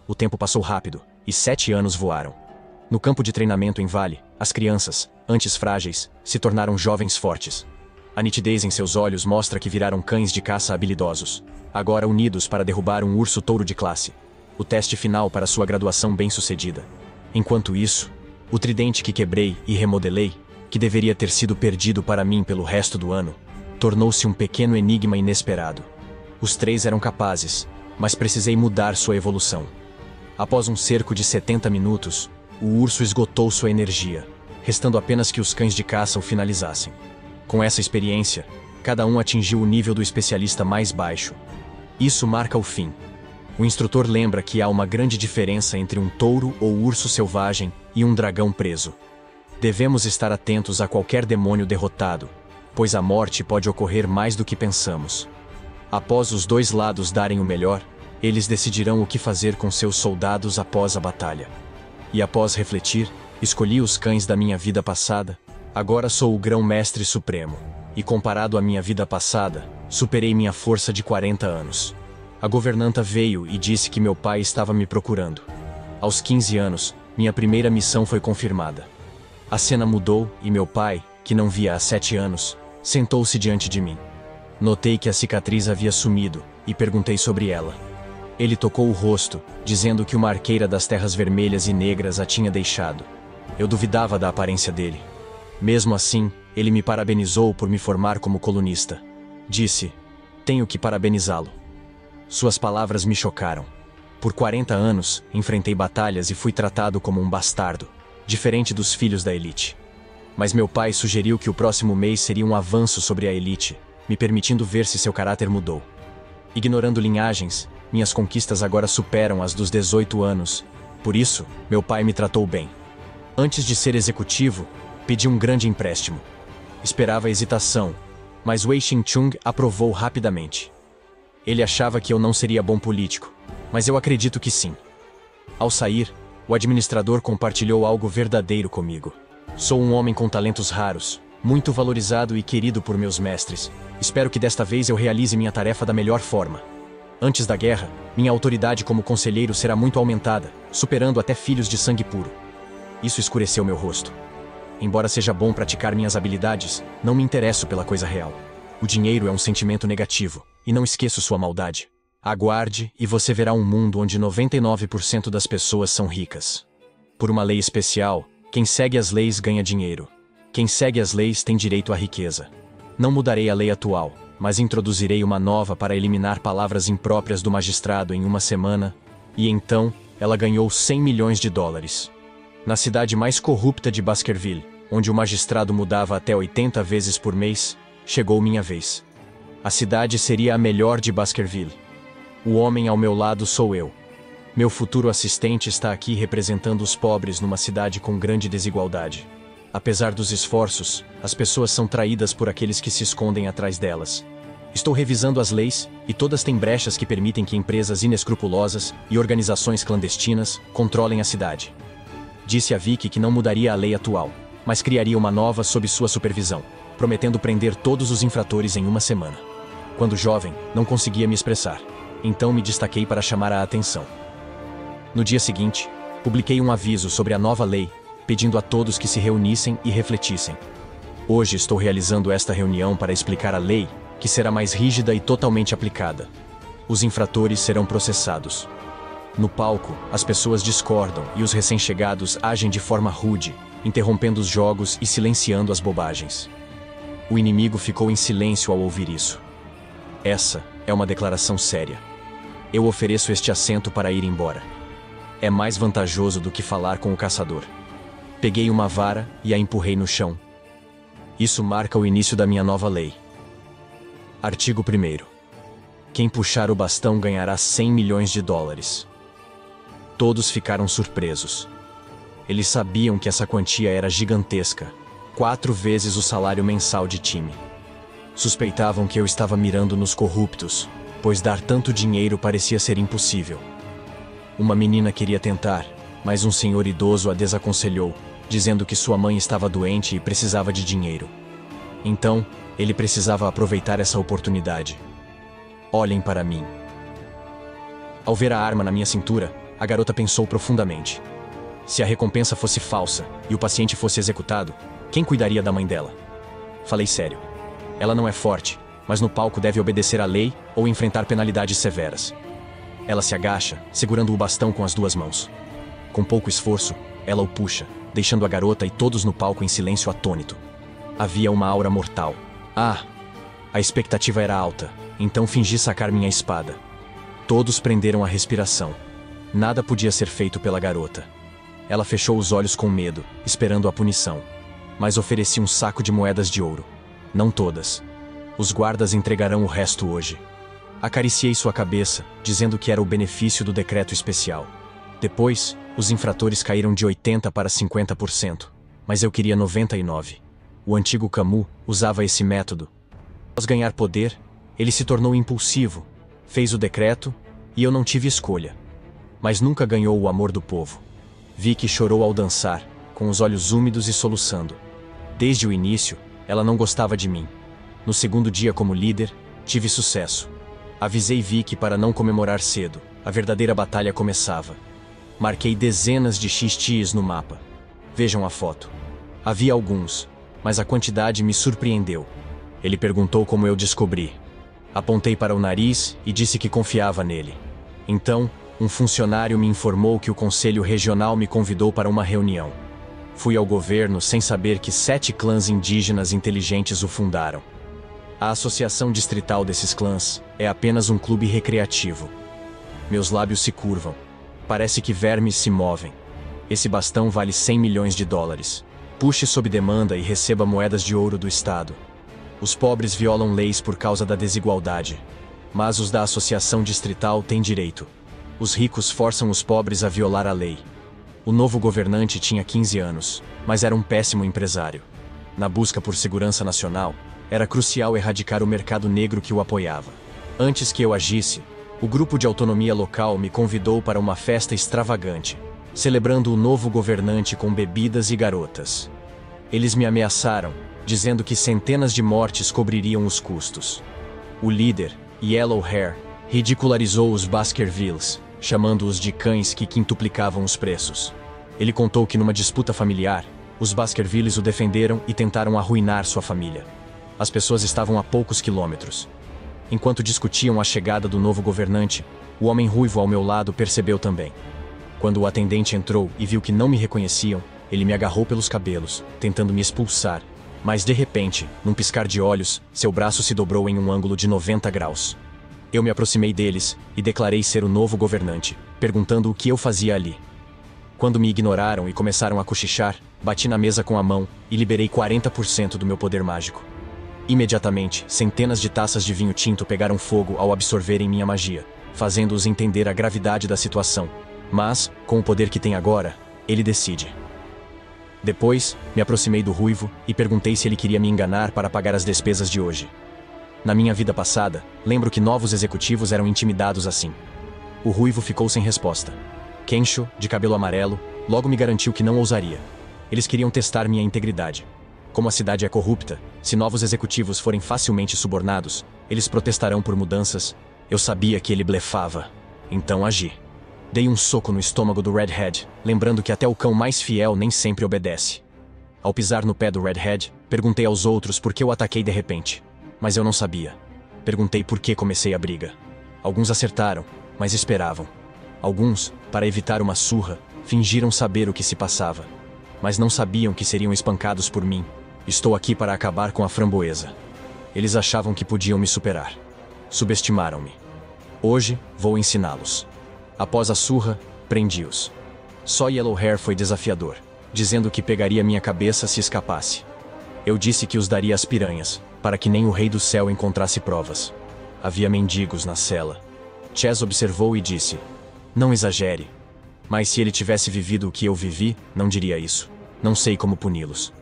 O tempo passou rápido, e 7 anos voaram. No campo de treinamento em Vale, as crianças, antes frágeis, se tornaram jovens fortes. A nitidez em seus olhos mostra que viraram cães de caça habilidosos, agora unidos para derrubar um urso touro de classe. O teste final para sua graduação bem-sucedida. Enquanto isso, o tridente que quebrei e remodelei, que deveria ter sido perdido para mim pelo resto do ano, tornou-se um pequeno enigma inesperado. Os 3 eram capazes, mas precisei mudar sua evolução. Após um cerco de 70 minutos, o urso esgotou sua energia, restando apenas que os cães de caça o finalizassem. Com essa experiência, cada um atingiu o nível do especialista mais baixo. Isso marca o fim. O instrutor lembra que há uma grande diferença entre um touro ou urso selvagem e um dragão preso. Devemos estar atentos a qualquer demônio derrotado, pois a morte pode ocorrer mais do que pensamos. Após os 2 lados darem o melhor, eles decidirão o que fazer com seus soldados após a batalha. E após refletir, escolhi os cães da minha vida passada. Agora sou o Grão-Mestre Supremo, e comparado à minha vida passada, superei minha força de 40 anos. A governanta veio e disse que meu pai estava me procurando. Aos 15 anos, minha primeira missão foi confirmada. A cena mudou e meu pai, que não via há 7 anos, sentou-se diante de mim. Notei que a cicatriz havia sumido e perguntei sobre ela. Ele tocou o rosto, dizendo que uma arqueira das terras vermelhas e negras a tinha deixado. Eu duvidava da aparência dele. Mesmo assim, ele me parabenizou por me formar como colunista. Disse: "Tenho que parabenizá-lo." Suas palavras me chocaram. Por 40 anos, enfrentei batalhas e fui tratado como um bastardo, diferente dos filhos da elite. Mas meu pai sugeriu que o próximo mês seria um avanço sobre a elite, me permitindo ver se seu caráter mudou. Ignorando linhagens, minhas conquistas agora superam as dos 18 anos. Por isso, meu pai me tratou bem. Antes de ser executivo, pedi um grande empréstimo. Esperava hesitação, mas Wei Xinchung aprovou rapidamente. Ele achava que eu não seria bom político, mas eu acredito que sim. Ao sair, o administrador compartilhou algo verdadeiro comigo. Sou um homem com talentos raros, muito valorizado e querido por meus mestres. Espero que desta vez eu realize minha tarefa da melhor forma. Antes da guerra, minha autoridade como conselheiro será muito aumentada, superando até filhos de sangue puro. Isso escureceu meu rosto. Embora seja bom praticar minhas habilidades, não me interesso pela coisa real. O dinheiro é um sentimento negativo, e não esqueço sua maldade. Aguarde e você verá um mundo onde 99% das pessoas são ricas. Por uma lei especial, quem segue as leis ganha dinheiro. Quem segue as leis tem direito à riqueza. Não mudarei a lei atual, mas introduzirei uma nova para eliminar palavras impróprias do magistrado em uma semana, e então, ela ganhou 100 milhões de dólares. Na cidade mais corrupta de Baskerville, onde o magistrado mudava até 80 vezes por mês, chegou minha vez. A cidade seria a melhor de Baskerville. O homem ao meu lado sou eu. Meu futuro assistente está aqui representando os pobres numa cidade com grande desigualdade. Apesar dos esforços, as pessoas são traídas por aqueles que se escondem atrás delas. Estou revisando as leis, e todas têm brechas que permitem que empresas inescrupulosas e organizações clandestinas controlem a cidade. Disse a Vicky que não mudaria a lei atual, mas criaria uma nova sob sua supervisão, prometendo prender todos os infratores em uma semana. Quando jovem, não conseguia me expressar, então me destaquei para chamar a atenção. No dia seguinte, publiquei um aviso sobre a nova lei, pedindo a todos que se reunissem e refletissem. Hoje estou realizando esta reunião para explicar a lei, que será mais rígida e totalmente aplicada. Os infratores serão processados. No palco, as pessoas discordam e os recém-chegados agem de forma rude, interrompendo os jogos e silenciando as bobagens. O inimigo ficou em silêncio ao ouvir isso. Essa é uma declaração séria. Eu ofereço este assento para ir embora. É mais vantajoso do que falar com o caçador. Peguei uma vara e a empurrei no chão. Isso marca o início da minha nova lei. Artigo 1º. Quem puxar o bastão ganhará 100 milhões de dólares. Todos ficaram surpresos. Eles sabiam que essa quantia era gigantesca, 4 vezes o salário mensal de time. Suspeitavam que eu estava mirando nos corruptos, pois dar tanto dinheiro parecia ser impossível. Uma menina queria tentar, mas um senhor idoso a desaconselhou, dizendo que sua mãe estava doente e precisava de dinheiro. Então, ele precisava aproveitar essa oportunidade. Olhem para mim. Ao ver a arma na minha cintura, a garota pensou profundamente. Se a recompensa fosse falsa e o paciente fosse executado, quem cuidaria da mãe dela? Falei sério. Ela não é forte, mas no palco deve obedecer à lei ou enfrentar penalidades severas. Ela se agacha, segurando o bastão com as 2 mãos. Com pouco esforço, ela o puxa, deixando a garota e todos no palco em silêncio atônito. Havia uma aura mortal. A expectativa era alta, então fingi sacar minha espada. Todos prenderam a respiração. Nada podia ser feito pela garota. Ela fechou os olhos com medo, esperando a punição. Mas ofereci um saco de moedas de ouro. Não todas. Os guardas entregarão o resto hoje. Acariciei sua cabeça, dizendo que era o benefício do decreto especial. Depois, os infratores caíram de 80% para 50%, mas eu queria 99%. O antigo Camus usava esse método. Após ganhar poder, ele se tornou impulsivo, fez o decreto, e eu não tive escolha. Mas nunca ganhou o amor do povo. Vicky chorou ao dançar, com os olhos úmidos e soluçando. Desde o início, ela não gostava de mim. No segundo dia como líder, tive sucesso. Avisei Vicky para não comemorar cedo, a verdadeira batalha começava. Marquei dezenas de XTs no mapa. Vejam a foto. Havia alguns, mas a quantidade me surpreendeu. Ele perguntou como eu descobri. Apontei para o nariz e disse que confiava nele. Então, um funcionário me informou que o Conselho Regional me convidou para uma reunião. Fui ao governo sem saber que 7 clãs indígenas inteligentes o fundaram. A associação distrital desses clãs é apenas um clube recreativo. Meus lábios se curvam. Parece que vermes se movem. Esse bastão vale 100 milhões de dólares. Puxe sob demanda e receba moedas de ouro do Estado. Os pobres violam leis por causa da desigualdade, mas os da associação distrital têm direito. Os ricos forçam os pobres a violar a lei. O novo governante tinha 15 anos, mas era um péssimo empresário. Na busca por segurança nacional, era crucial erradicar o mercado negro que o apoiava. Antes que eu agisse, o grupo de autonomia local me convidou para uma festa extravagante, celebrando o novo governante com bebidas e garotas. Eles me ameaçaram, dizendo que centenas de mortes cobririam os custos. O líder, Yellow Hair, ridicularizou os Baskervilles, chamando-os de cães que quintuplicavam os preços. Ele contou que numa disputa familiar, os Baskervilles o defenderam e tentaram arruinar sua família. As pessoas estavam a poucos quilômetros. Enquanto discutiam a chegada do novo governante, o homem ruivo ao meu lado percebeu também. Quando o atendente entrou e viu que não me reconheciam, ele me agarrou pelos cabelos, tentando me expulsar. Mas de repente, num piscar de olhos, seu braço se dobrou em um ângulo de 90 graus. Eu me aproximei deles e declarei ser o novo governante, perguntando o que eu fazia ali. Quando me ignoraram e começaram a cochichar, bati na mesa com a mão e liberei 40% do meu poder mágico. Imediatamente, centenas de taças de vinho tinto pegaram fogo ao absorverem minha magia, fazendo-os entender a gravidade da situação. Mas, com o poder que tem agora, ele decide. Depois, me aproximei do ruivo e perguntei se ele queria me enganar para pagar as despesas de hoje. Na minha vida passada, lembro que novos executivos eram intimidados assim. O ruivo ficou sem resposta. Kensho, de cabelo amarelo, logo me garantiu que não ousaria. Eles queriam testar minha integridade. Como a cidade é corrupta, se novos executivos forem facilmente subornados, eles protestarão por mudanças. Eu sabia que ele blefava. Então agi. Dei um soco no estômago do Redhead, lembrando que até o cão mais fiel nem sempre obedece. Ao pisar no pé do Redhead, perguntei aos outros por que eu ataquei de repente. Mas eu não sabia. Perguntei por que comecei a briga. Alguns acertaram, mas esperavam. Alguns, para evitar uma surra, fingiram saber o que se passava. Mas não sabiam que seriam espancados por mim. Estou aqui para acabar com a framboesa. Eles achavam que podiam me superar. Subestimaram-me. Hoje, vou ensiná-los. Após a surra, prendi-os. Só Yellowhair foi desafiador, dizendo que pegaria minha cabeça se escapasse. Eu disse que os daria às piranhas, para que nem o Rei do Céu encontrasse provas. Havia mendigos na cela. Chess observou e disse: "Não exagere. Mas se ele tivesse vivido o que eu vivi, não diria isso. Não sei como puni-los."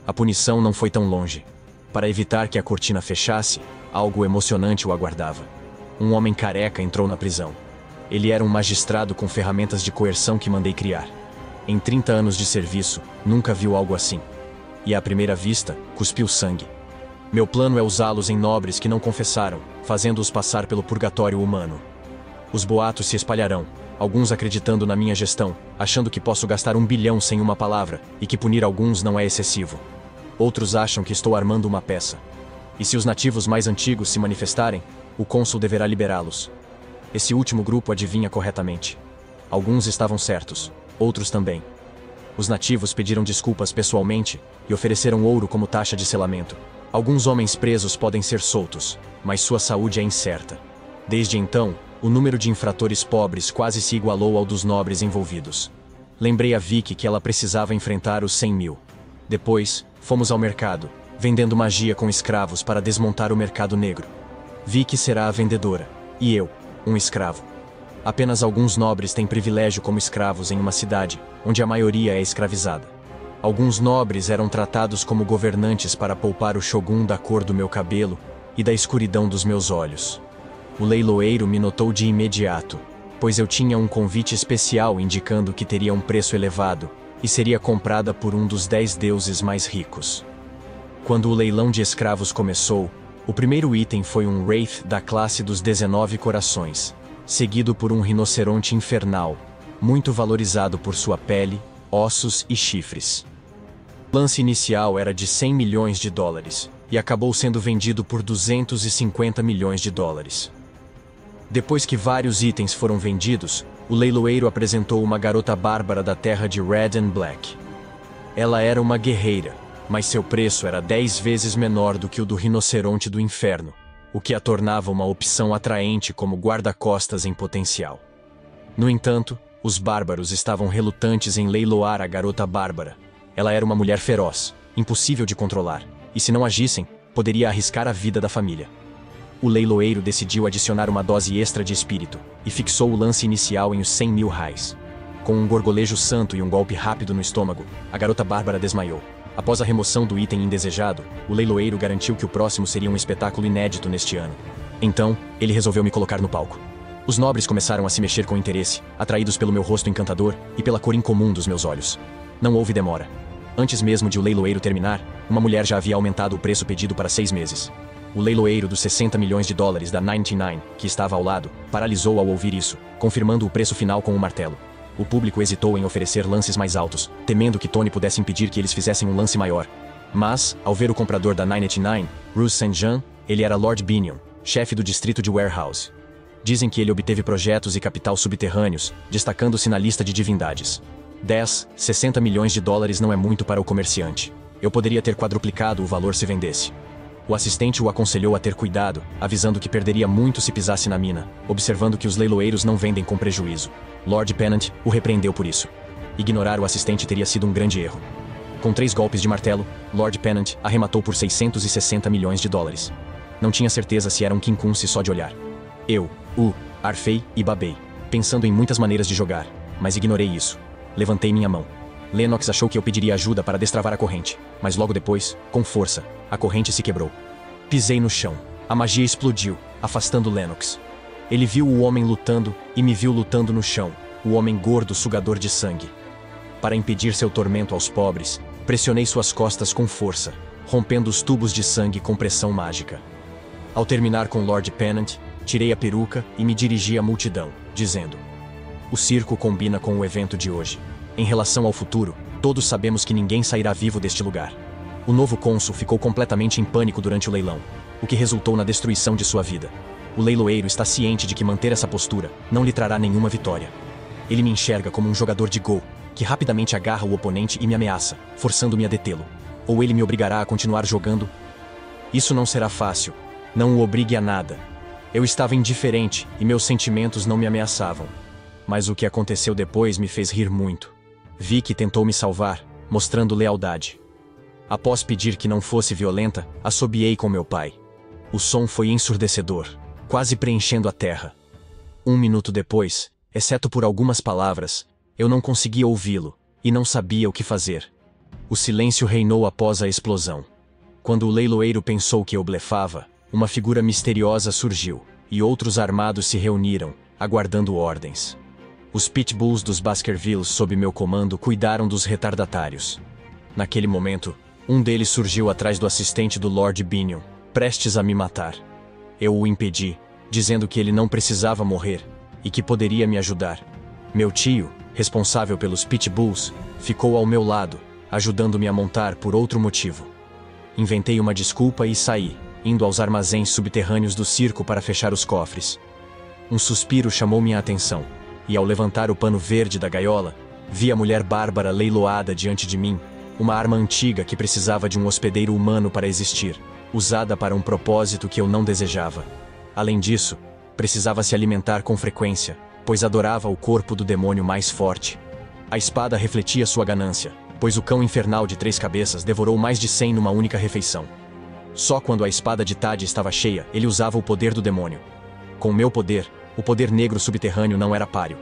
A punição não foi tão longe. Para evitar que a cortina fechasse, algo emocionante o aguardava. Um homem careca entrou na prisão. Ele era um magistrado com ferramentas de coerção que mandei criar. Em 30 anos de serviço, nunca viu algo assim. E à primeira vista, cuspiu sangue. Meu plano é usá-los em nobres que não confessaram, fazendo-os passar pelo purgatório humano. Os boatos se espalharão, alguns acreditando na minha gestão, achando que posso gastar 1 bilhão sem uma palavra, e que punir alguns não é excessivo. Outros acham que estou armando uma peça. E se os nativos mais antigos se manifestarem, o cônsul deverá liberá-los. Esse último grupo adivinha corretamente. Alguns estavam certos, outros também. Os nativos pediram desculpas pessoalmente e ofereceram ouro como taxa de selamento. Alguns homens presos podem ser soltos, mas sua saúde é incerta. Desde então, o número de infratores pobres quase se igualou ao dos nobres envolvidos. Lembrei a Vicky que ela precisava enfrentar os 100 mil. Depois, fomos ao mercado, vendendo magia com escravos para desmontar o mercado negro. Vicky será a vendedora, e eu, um escravo. Apenas alguns nobres têm privilégio como escravos em uma cidade, onde a maioria é escravizada. Alguns nobres eram tratados como governantes para poupar o shogun da cor do meu cabelo e da escuridão dos meus olhos. O leiloeiro me notou de imediato, pois eu tinha um convite especial indicando que teria um preço elevado e seria comprada por um dos 10 deuses mais ricos. Quando o leilão de escravos começou, o primeiro item foi um Wraith da classe dos 19 corações, seguido por um rinoceronte infernal, muito valorizado por sua pele, ossos e chifres. O lance inicial era de 100 milhões de dólares, e acabou sendo vendido por 250 milhões de dólares. Depois que vários itens foram vendidos, o leiloeiro apresentou uma garota bárbara da terra de Red and Black. Ela era uma guerreira, mas seu preço era 10 vezes menor do que o do rinoceronte do inferno, o que a tornava uma opção atraente como guarda-costas em potencial. No entanto, os bárbaros estavam relutantes em leiloar a garota bárbara. Ela era uma mulher feroz, impossível de controlar, e se não agissem, poderia arriscar a vida da família. O leiloeiro decidiu adicionar uma dose extra de espírito, e fixou o lance inicial em os 100 mil reais. Com um gorgolejo santo e um golpe rápido no estômago, a garota bárbara desmaiou. Após a remoção do item indesejado, o leiloeiro garantiu que o próximo seria um espetáculo inédito neste ano. Então, ele resolveu me colocar no palco. Os nobres começaram a se mexer com interesse, atraídos pelo meu rosto encantador e pela cor incomum dos meus olhos. Não houve demora. Antes mesmo de o leiloeiro terminar, uma mulher já havia aumentado o preço pedido para 6 meses. O leiloeiro dos 60 milhões de dólares da 99, que estava ao lado, paralisou ao ouvir isso, confirmando o preço final com um martelo. O público hesitou em oferecer lances mais altos, temendo que Tony pudesse impedir que eles fizessem um lance maior. Mas, ao ver o comprador da 99, Bruce St. John, ele era Lord Binion, chefe do distrito de Warehouse. Dizem que ele obteve projetos e capital subterrâneos, destacando-se na lista de divindades. 60 milhões de dólares não é muito para o comerciante. Eu poderia ter quadruplicado o valor se vendesse. O assistente o aconselhou a ter cuidado, avisando que perderia muito se pisasse na mina, observando que os leiloeiros não vendem com prejuízo. Lord Pennant o repreendeu por isso. Ignorar o assistente teria sido um grande erro. Com 3 golpes de martelo, Lord Pennant arrematou por 660 milhões de dólares. Não tinha certeza se era um quincunce só de olhar. Eu, arfei e babei, pensando em muitas maneiras de jogar, mas ignorei isso. Levantei minha mão. Lennox achou que eu pediria ajuda para destravar a corrente, mas logo depois, com força, a corrente se quebrou. Pisei no chão. A magia explodiu, afastando Lennox. Ele viu o homem lutando e me viu lutando no chão, o homem gordo sugador de sangue. Para impedir seu tormento aos pobres, pressionei suas costas com força, rompendo os tubos de sangue com pressão mágica. Ao terminar com Lord Pennant, tirei a peruca e me dirigi à multidão, dizendo: o circo combina com o evento de hoje. Em relação ao futuro, todos sabemos que ninguém sairá vivo deste lugar. O novo cônsul ficou completamente em pânico durante o leilão, o que resultou na destruição de sua vida. O leiloeiro está ciente de que manter essa postura não lhe trará nenhuma vitória. Ele me enxerga como um jogador de Go, que rapidamente agarra o oponente e me ameaça, forçando-me a detê-lo. Ou ele me obrigará a continuar jogando? Isso não será fácil. Não o obrigue a nada. Eu estava indiferente e meus sentimentos não me ameaçavam. Mas o que aconteceu depois me fez rir muito. Vi que tentou me salvar, mostrando lealdade. Após pedir que não fosse violenta, assobiei com meu pai. O som foi ensurdecedor, quase preenchendo a terra. 1 minuto depois, exceto por algumas palavras, eu não conseguia ouvi-lo, e não sabia o que fazer. O silêncio reinou após a explosão. Quando o leiloeiro pensou que eu blefava, uma figura misteriosa surgiu, e outros armados se reuniram, aguardando ordens. Os pitbulls dos Baskervilles sob meu comando cuidaram dos retardatários. Naquele momento, um deles surgiu atrás do assistente do Lord Binion, prestes a me matar. Eu o impedi, dizendo que ele não precisava morrer, e que poderia me ajudar. Meu tio, responsável pelos pitbulls, ficou ao meu lado, ajudando-me a montar por outro motivo. Inventei uma desculpa e saí, indo aos armazéns subterrâneos do circo para fechar os cofres. Um suspiro chamou minha atenção, e ao levantar o pano verde da gaiola, vi a mulher bárbara leiloada diante de mim, uma arma antiga que precisava de um hospedeiro humano para existir, usada para um propósito que eu não desejava. Além disso, precisava se alimentar com frequência, pois adorava o corpo do demônio mais forte. A espada refletia sua ganância, pois o cão infernal de 3 cabeças devorou mais de 100 numa única refeição. Só quando a espada de Tad estava cheia, ele usava o poder do demônio. Com meu poder, o poder negro subterrâneo não era páreo.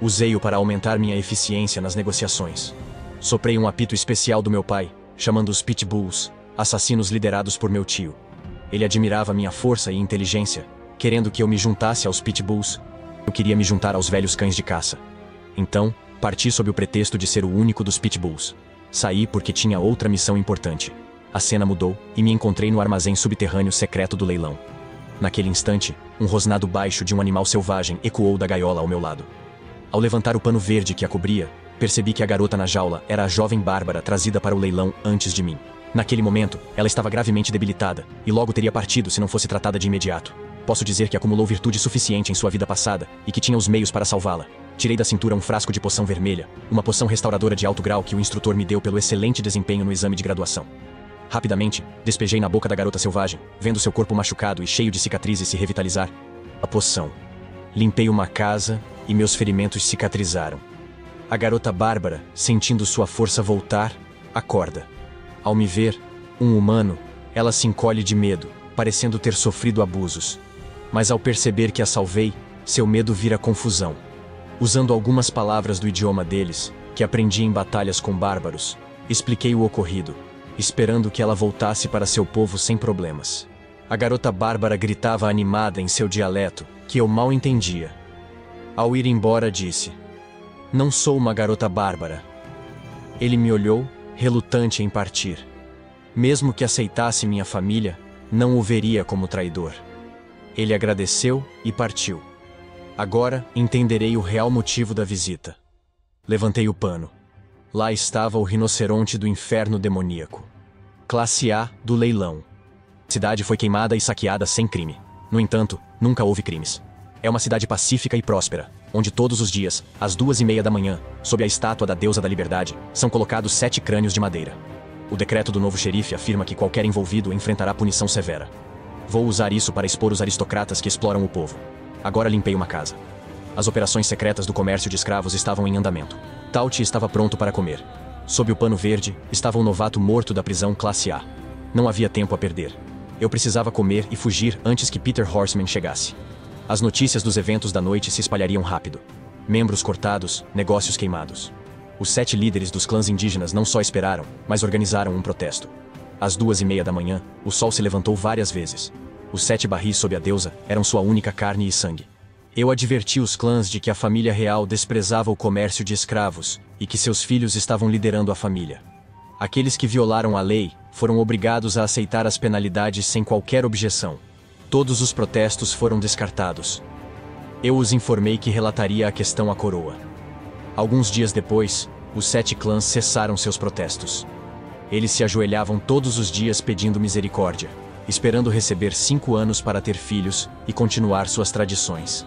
Usei-o para aumentar minha eficiência nas negociações. Soprei um apito especial do meu pai, chamando os pitbulls, assassinos liderados por meu tio. Ele admirava minha força e inteligência, querendo que eu me juntasse aos pitbulls. Eu queria me juntar aos velhos cães de caça. Então, parti sob o pretexto de ser o único dos pitbulls. Saí porque tinha outra missão importante. A cena mudou e me encontrei no armazém subterrâneo secreto do leilão. Naquele instante, um rosnado baixo de um animal selvagem ecoou da gaiola ao meu lado. Ao levantar o pano verde que a cobria, percebi que a garota na jaula era a jovem Bárbara trazida para o leilão antes de mim. Naquele momento, ela estava gravemente debilitada, e logo teria partido se não fosse tratada de imediato. Posso dizer que acumulou virtude suficiente em sua vida passada, e que tinha os meios para salvá-la. Tirei da cintura um frasco de poção vermelha, uma poção restauradora de alto grau que o instrutor me deu pelo excelente desempenho no exame de graduação. Rapidamente, despejei na boca da garota selvagem, vendo seu corpo machucado e cheio de cicatrizes se revitalizar. A poção. Limpei uma casa, e meus ferimentos cicatrizaram. A garota Bárbara, sentindo sua força voltar, acorda. Ao me ver, um humano, ela se encolhe de medo, parecendo ter sofrido abusos. Mas ao perceber que a salvei, seu medo vira confusão. Usando algumas palavras do idioma deles, que aprendi em batalhas com bárbaros, expliquei o ocorrido, esperando que ela voltasse para seu povo sem problemas. A garota Bárbara gritava animada em seu dialeto, que eu mal entendia. Ao ir embora, disse: "Não sou uma garota bárbara." Ele me olhou, relutante em partir. Mesmo que aceitasse minha família, não o veria como traidor. Ele agradeceu e partiu. Agora entenderei o real motivo da visita. Levantei o pano. Lá estava o rinoceronte do inferno demoníaco. Classe A do leilão. A cidade foi queimada e saqueada sem crime. No entanto, nunca houve crimes. É uma cidade pacífica e próspera, onde todos os dias, às 2:30 da manhã, sob a estátua da deusa da liberdade, são colocados 7 crânios de madeira. O decreto do novo xerife afirma que qualquer envolvido enfrentará punição severa. Vou usar isso para expor os aristocratas que exploram o povo. Agora limpei uma casa. As operações secretas do comércio de escravos estavam em andamento. Taut estava pronto para comer. Sob o pano verde, estava um novato morto da prisão classe A. Não havia tempo a perder. Eu precisava comer e fugir antes que Peter Horseman chegasse. As notícias dos eventos da noite se espalhariam rápido. Membros cortados, negócios queimados. Os 7 líderes dos clãs indígenas não só esperaram, mas organizaram um protesto. Às 2:30 da manhã, o sol se levantou várias vezes. Os 7 barris sob a deusa eram sua única carne e sangue. Eu adverti os clãs de que a família real desprezava o comércio de escravos e que seus filhos estavam liderando a família. Aqueles que violaram a lei foram obrigados a aceitar as penalidades sem qualquer objeção. Todos os protestos foram descartados. Eu os informei que relataria a questão à coroa. Alguns dias depois, os 7 clãs cessaram seus protestos. Eles se ajoelhavam todos os dias pedindo misericórdia, esperando receber 5 anos para ter filhos e continuar suas tradições.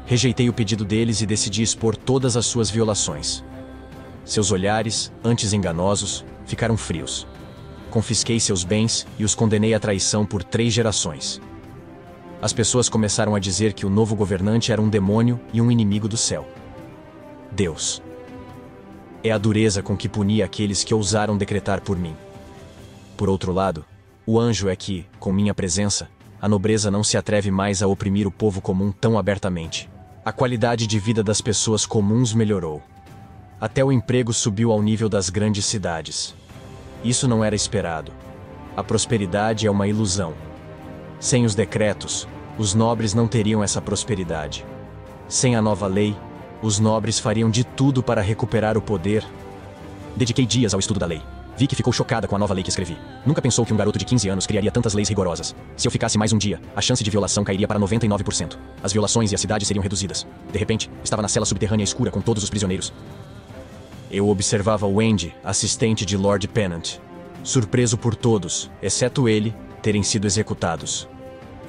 Rejeitei o pedido deles e decidi expor todas as suas violações. Seus olhares, antes enganosos, ficaram frios. Confisquei seus bens e os condenei à traição por 3 gerações. As pessoas começaram a dizer que o novo governante era um demônio e um inimigo do céu. Deus. É a dureza com que puni aqueles que ousaram decretar por mim. Por outro lado, o anjo é que, com minha presença, a nobreza não se atreve mais a oprimir o povo comum tão abertamente. A qualidade de vida das pessoas comuns melhorou. Até o emprego subiu ao nível das grandes cidades. Isso não era esperado. A prosperidade é uma ilusão. Sem os decretos, os nobres não teriam essa prosperidade. Sem a nova lei, os nobres fariam de tudo para recuperar o poder. Dediquei dias ao estudo da lei. Vi que ficou chocada com a nova lei que escrevi. Nunca pensou que um garoto de 15 anos criaria tantas leis rigorosas. Se eu ficasse mais um dia, a chance de violação cairia para 99%. As violações e a cidade seriam reduzidas. De repente, estava na cela subterrânea escura com todos os prisioneiros. Eu observava Wendy, assistente de Lord Pennant. Surpreso por todos, exceto ele, terem sido executados.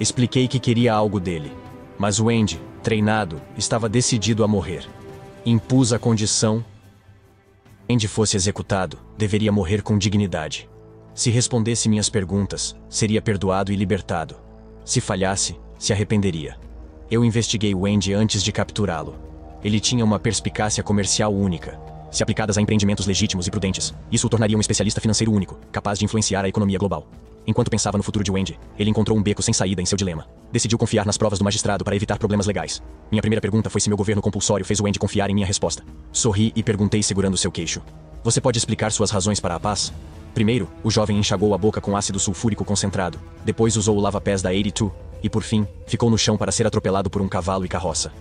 Expliquei que queria algo dele. Mas Wendy, treinado, estava decidido a morrer. Impus a condição. Wendy fosse executado, deveria morrer com dignidade. Se respondesse minhas perguntas, seria perdoado e libertado. Se falhasse, se arrependeria. Eu investiguei Wendy antes de capturá-lo. Ele tinha uma perspicácia comercial única. Se aplicadas a empreendimentos legítimos e prudentes, isso o tornaria um especialista financeiro único, capaz de influenciar a economia global. Enquanto pensava no futuro de Wendy, ele encontrou um beco sem saída em seu dilema. Decidiu confiar nas provas do magistrado para evitar problemas legais. Minha primeira pergunta foi se meu governo compulsório fez Wendy confiar em minha resposta. Sorri e perguntei segurando seu queixo. Você pode explicar suas razões para a paz? Primeiro, o jovem enxagou a boca com ácido sulfúrico concentrado. Depois usou o lava-pés da 82. E por fim, ficou no chão para ser atropelado por um cavalo e carroça.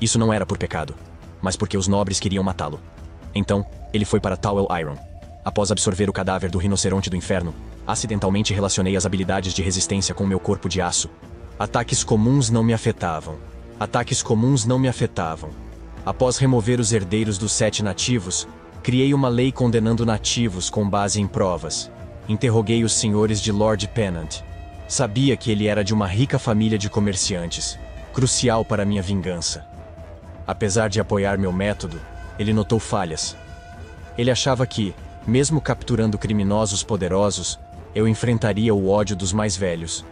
Isso não era por pecado, mas porque os nobres queriam matá-lo. Então, ele foi para Towel Iron. Após absorver o cadáver do rinoceronte do inferno, acidentalmente relacionei as habilidades de resistência com meu corpo de aço. Ataques comuns não me afetavam. Ataques comuns não me afetavam. Após remover os herdeiros dos 7 nativos, criei uma lei condenando nativos com base em provas. Interroguei os senhores de Lord Pennant. Sabia que ele era de uma rica família de comerciantes, crucial para minha vingança. Apesar de apoiar meu método, ele notou falhas. Ele achava que, mesmo capturando criminosos poderosos, eu enfrentaria o ódio dos mais velhos.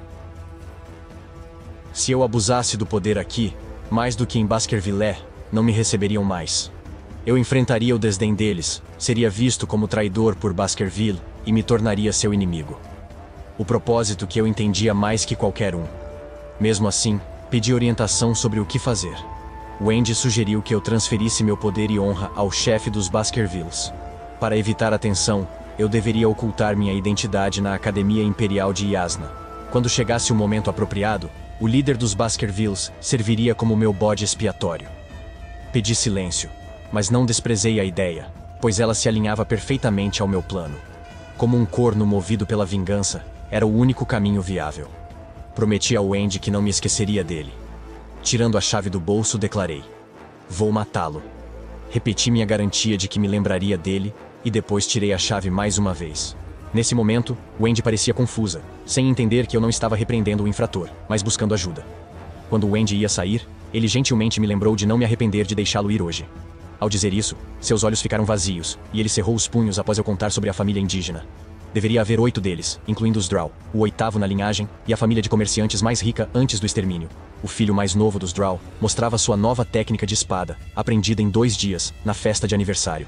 Se eu abusasse do poder aqui, mais do que em Baskerville, não me receberiam mais. Eu enfrentaria o desdém deles, seria visto como traidor por Baskerville e me tornaria seu inimigo. O propósito que eu entendia mais que qualquer um. Mesmo assim, pedi orientação sobre o que fazer. Wendy sugeriu que eu transferisse meu poder e honra ao chefe dos Baskervilles. Para evitar a tensão, eu deveria ocultar minha identidade na Academia Imperial de Yasna. Quando chegasse o momento apropriado, o líder dos Baskervilles serviria como meu bode expiatório. Pedi silêncio, mas não desprezei a ideia, pois ela se alinhava perfeitamente ao meu plano. Como um corno movido pela vingança, era o único caminho viável. Prometi a Wendy que não me esqueceria dele. Tirando a chave do bolso, declarei: vou matá-lo. Repeti minha garantia de que me lembraria dele, e depois tirei a chave mais uma vez. Nesse momento, Wendy parecia confusa, sem entender que eu não estava repreendendo o infrator, mas buscando ajuda. Quando Wendy ia sair, ele gentilmente me lembrou de não me arrepender de deixá-lo ir hoje. Ao dizer isso, seus olhos ficaram vazios, e ele cerrou os punhos após eu contar sobre a família indígena. Deveria haver 8 deles, incluindo os Drow, o 8º na linhagem e a família de comerciantes mais rica antes do extermínio. O filho mais novo dos Drow mostrava sua nova técnica de espada, aprendida em 2 dias, na festa de aniversário.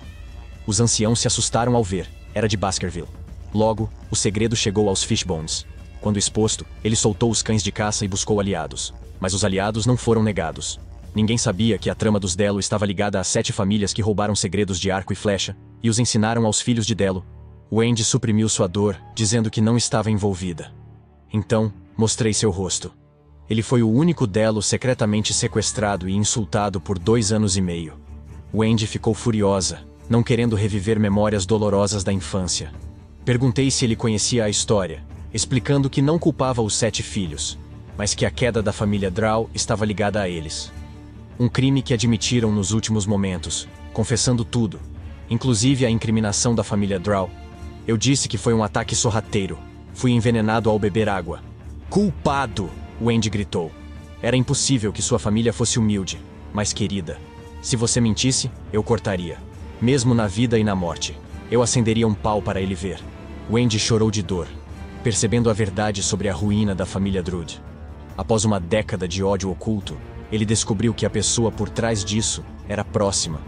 Os anciãos se assustaram ao ver. Era de Baskerville. Logo, o segredo chegou aos Fishbones. Quando exposto, ele soltou os cães de caça e buscou aliados. Mas os aliados não foram negados. Ninguém sabia que a trama dos Delo estava ligada às 7 famílias que roubaram segredos de arco e flecha e os ensinaram aos filhos de Delo. Wendy suprimiu sua dor, dizendo que não estava envolvida. Então, mostrei seu rosto. Ele foi o único Delo secretamente sequestrado e insultado por 2 anos e meio. Wendy ficou furiosa, não querendo reviver memórias dolorosas da infância. Perguntei se ele conhecia a história, explicando que não culpava os 7 filhos, mas que a queda da família Drow estava ligada a eles. Um crime que admitiram nos últimos momentos, confessando tudo, inclusive a incriminação da família Drow. Eu disse que foi um ataque sorrateiro. Fui envenenado ao beber água. Culpado! Wendy gritou. Era impossível que sua família fosse humilde, mas querida. Se você mentisse, eu cortaria. Mesmo na vida e na morte. Eu acenderia um pau para ele ver. Wendy chorou de dor, percebendo a verdade sobre a ruína da família Drude. Após uma década de ódio oculto, ele descobriu que a pessoa por trás disso era próxima.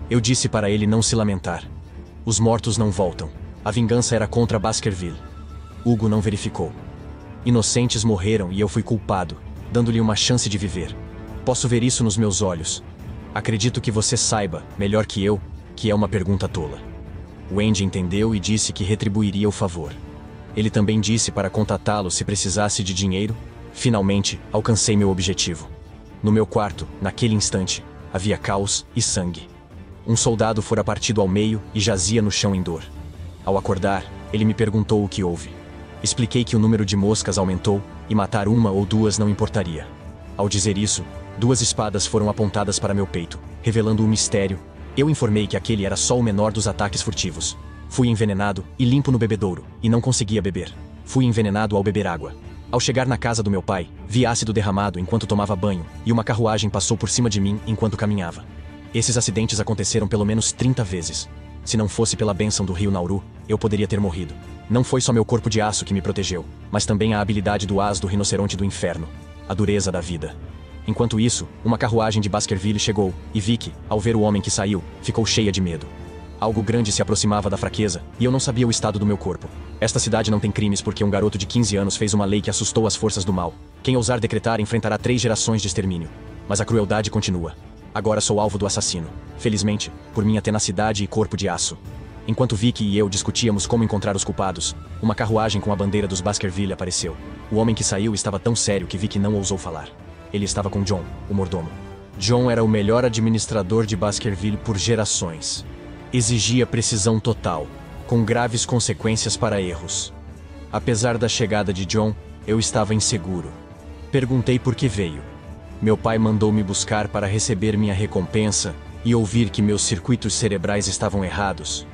Eu disse para ele não se lamentar. Os mortos não voltam. A vingança era contra Baskerville. Hugo não verificou. Inocentes morreram e eu fui culpado, dando-lhe uma chance de viver. Posso ver isso nos meus olhos. Acredito que você saiba, melhor que eu, que é uma pergunta tola. Wendy entendeu e disse que retribuiria o favor. Ele também disse para contatá-lo se precisasse de dinheiro. Finalmente, alcancei meu objetivo. No meu quarto, naquele instante, havia caos e sangue. Um soldado fora partido ao meio e jazia no chão em dor. Ao acordar, ele me perguntou o que houve. Expliquei que o número de moscas aumentou e matar 1 ou 2 não importaria. Ao dizer isso, 2 espadas foram apontadas para meu peito, revelando um mistério. Eu informei que aquele era só o menor dos ataques furtivos. Fui envenenado e limpo no bebedouro, e não conseguia beber. Fui envenenado ao beber água. Ao chegar na casa do meu pai, vi ácido derramado enquanto tomava banho, e uma carruagem passou por cima de mim enquanto caminhava. Esses acidentes aconteceram pelo menos 30 vezes. Se não fosse pela bênção do rio Nauru, eu poderia ter morrido. Não foi só meu corpo de aço que me protegeu, mas também a habilidade do as do rinoceronte do inferno, a dureza da vida. Enquanto isso, uma carruagem de Baskerville chegou, e Vicky, ao ver o homem que saiu, ficou cheia de medo. Algo grande se aproximava da fraqueza, e eu não sabia o estado do meu corpo. Esta cidade não tem crimes porque um garoto de 15 anos fez uma lei que assustou as forças do mal. Quem ousar decretar enfrentará 3 gerações de extermínio. Mas a crueldade continua. Agora sou alvo do assassino. Felizmente, por minha tenacidade e corpo de aço. Enquanto Vicky e eu discutíamos como encontrar os culpados, uma carruagem com a bandeira dos Baskerville apareceu. O homem que saiu estava tão sério que Vicky não ousou falar. Ele estava com John, o mordomo. John era o melhor administrador de Baskerville por gerações. Exigia precisão total, com graves consequências para erros. Apesar da chegada de John, eu estava inseguro. Perguntei por que veio. Meu pai mandou me buscar para receber minha recompensa e ouvir que meus circuitos cerebrais estavam errados.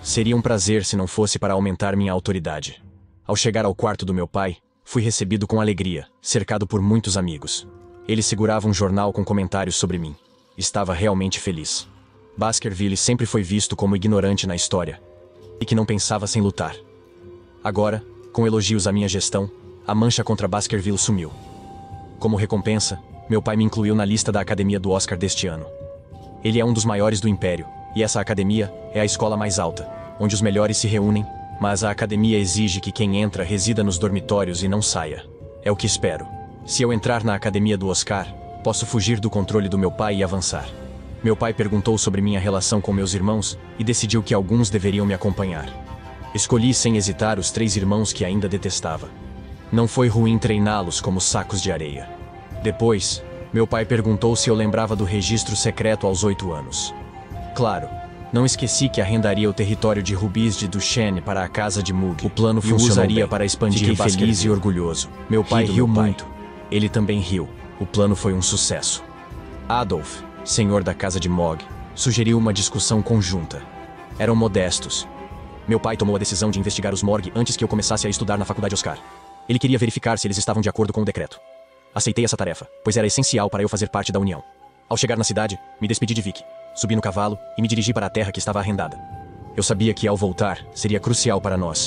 Seria um prazer se não fosse para aumentar minha autoridade. Ao chegar ao quarto do meu pai, fui recebido com alegria, cercado por muitos amigos. Ele segurava um jornal com comentários sobre mim. Estava realmente feliz. Baskerville sempre foi visto como ignorante na história e que não pensava sem lutar. Agora, com elogios à minha gestão, a mancha contra Baskerville sumiu. Como recompensa, meu pai me incluiu na lista da academia do Oscar deste ano. Ele é um dos maiores do Império, e essa academia é a escola mais alta, onde os melhores se reúnem, mas a academia exige que quem entra resida nos dormitórios e não saia. É o que espero. Se eu entrar na academia do Oscar, posso fugir do controle do meu pai e avançar. Meu pai perguntou sobre minha relação com meus irmãos e decidiu que alguns deveriam me acompanhar. Escolhi sem hesitar os 3 irmãos que ainda detestava. Não foi ruim treiná-los como sacos de areia. Depois, meu pai perguntou se eu lembrava do registro secreto aos 8 anos. Claro, não esqueci que arrendaria o território de rubis de Duchenne para a casa de Mug. O plano funcionou usaria bem. Para expandir. Fiquei feliz e orgulhoso. Meu pai riu muito. Ele também riu. O plano foi um sucesso. Adolf, senhor da casa de Mog, sugeriu uma discussão conjunta. Eram modestos. Meu pai tomou a decisão de investigar os Morg antes que eu começasse a estudar na faculdade Oscar. Ele queria verificar se eles estavam de acordo com o decreto. Aceitei essa tarefa, pois era essencial para eu fazer parte da união. Ao chegar na cidade, me despedi de Vicky, subi no cavalo e me dirigi para a terra que estava arrendada. Eu sabia que ao voltar, seria crucial para nós.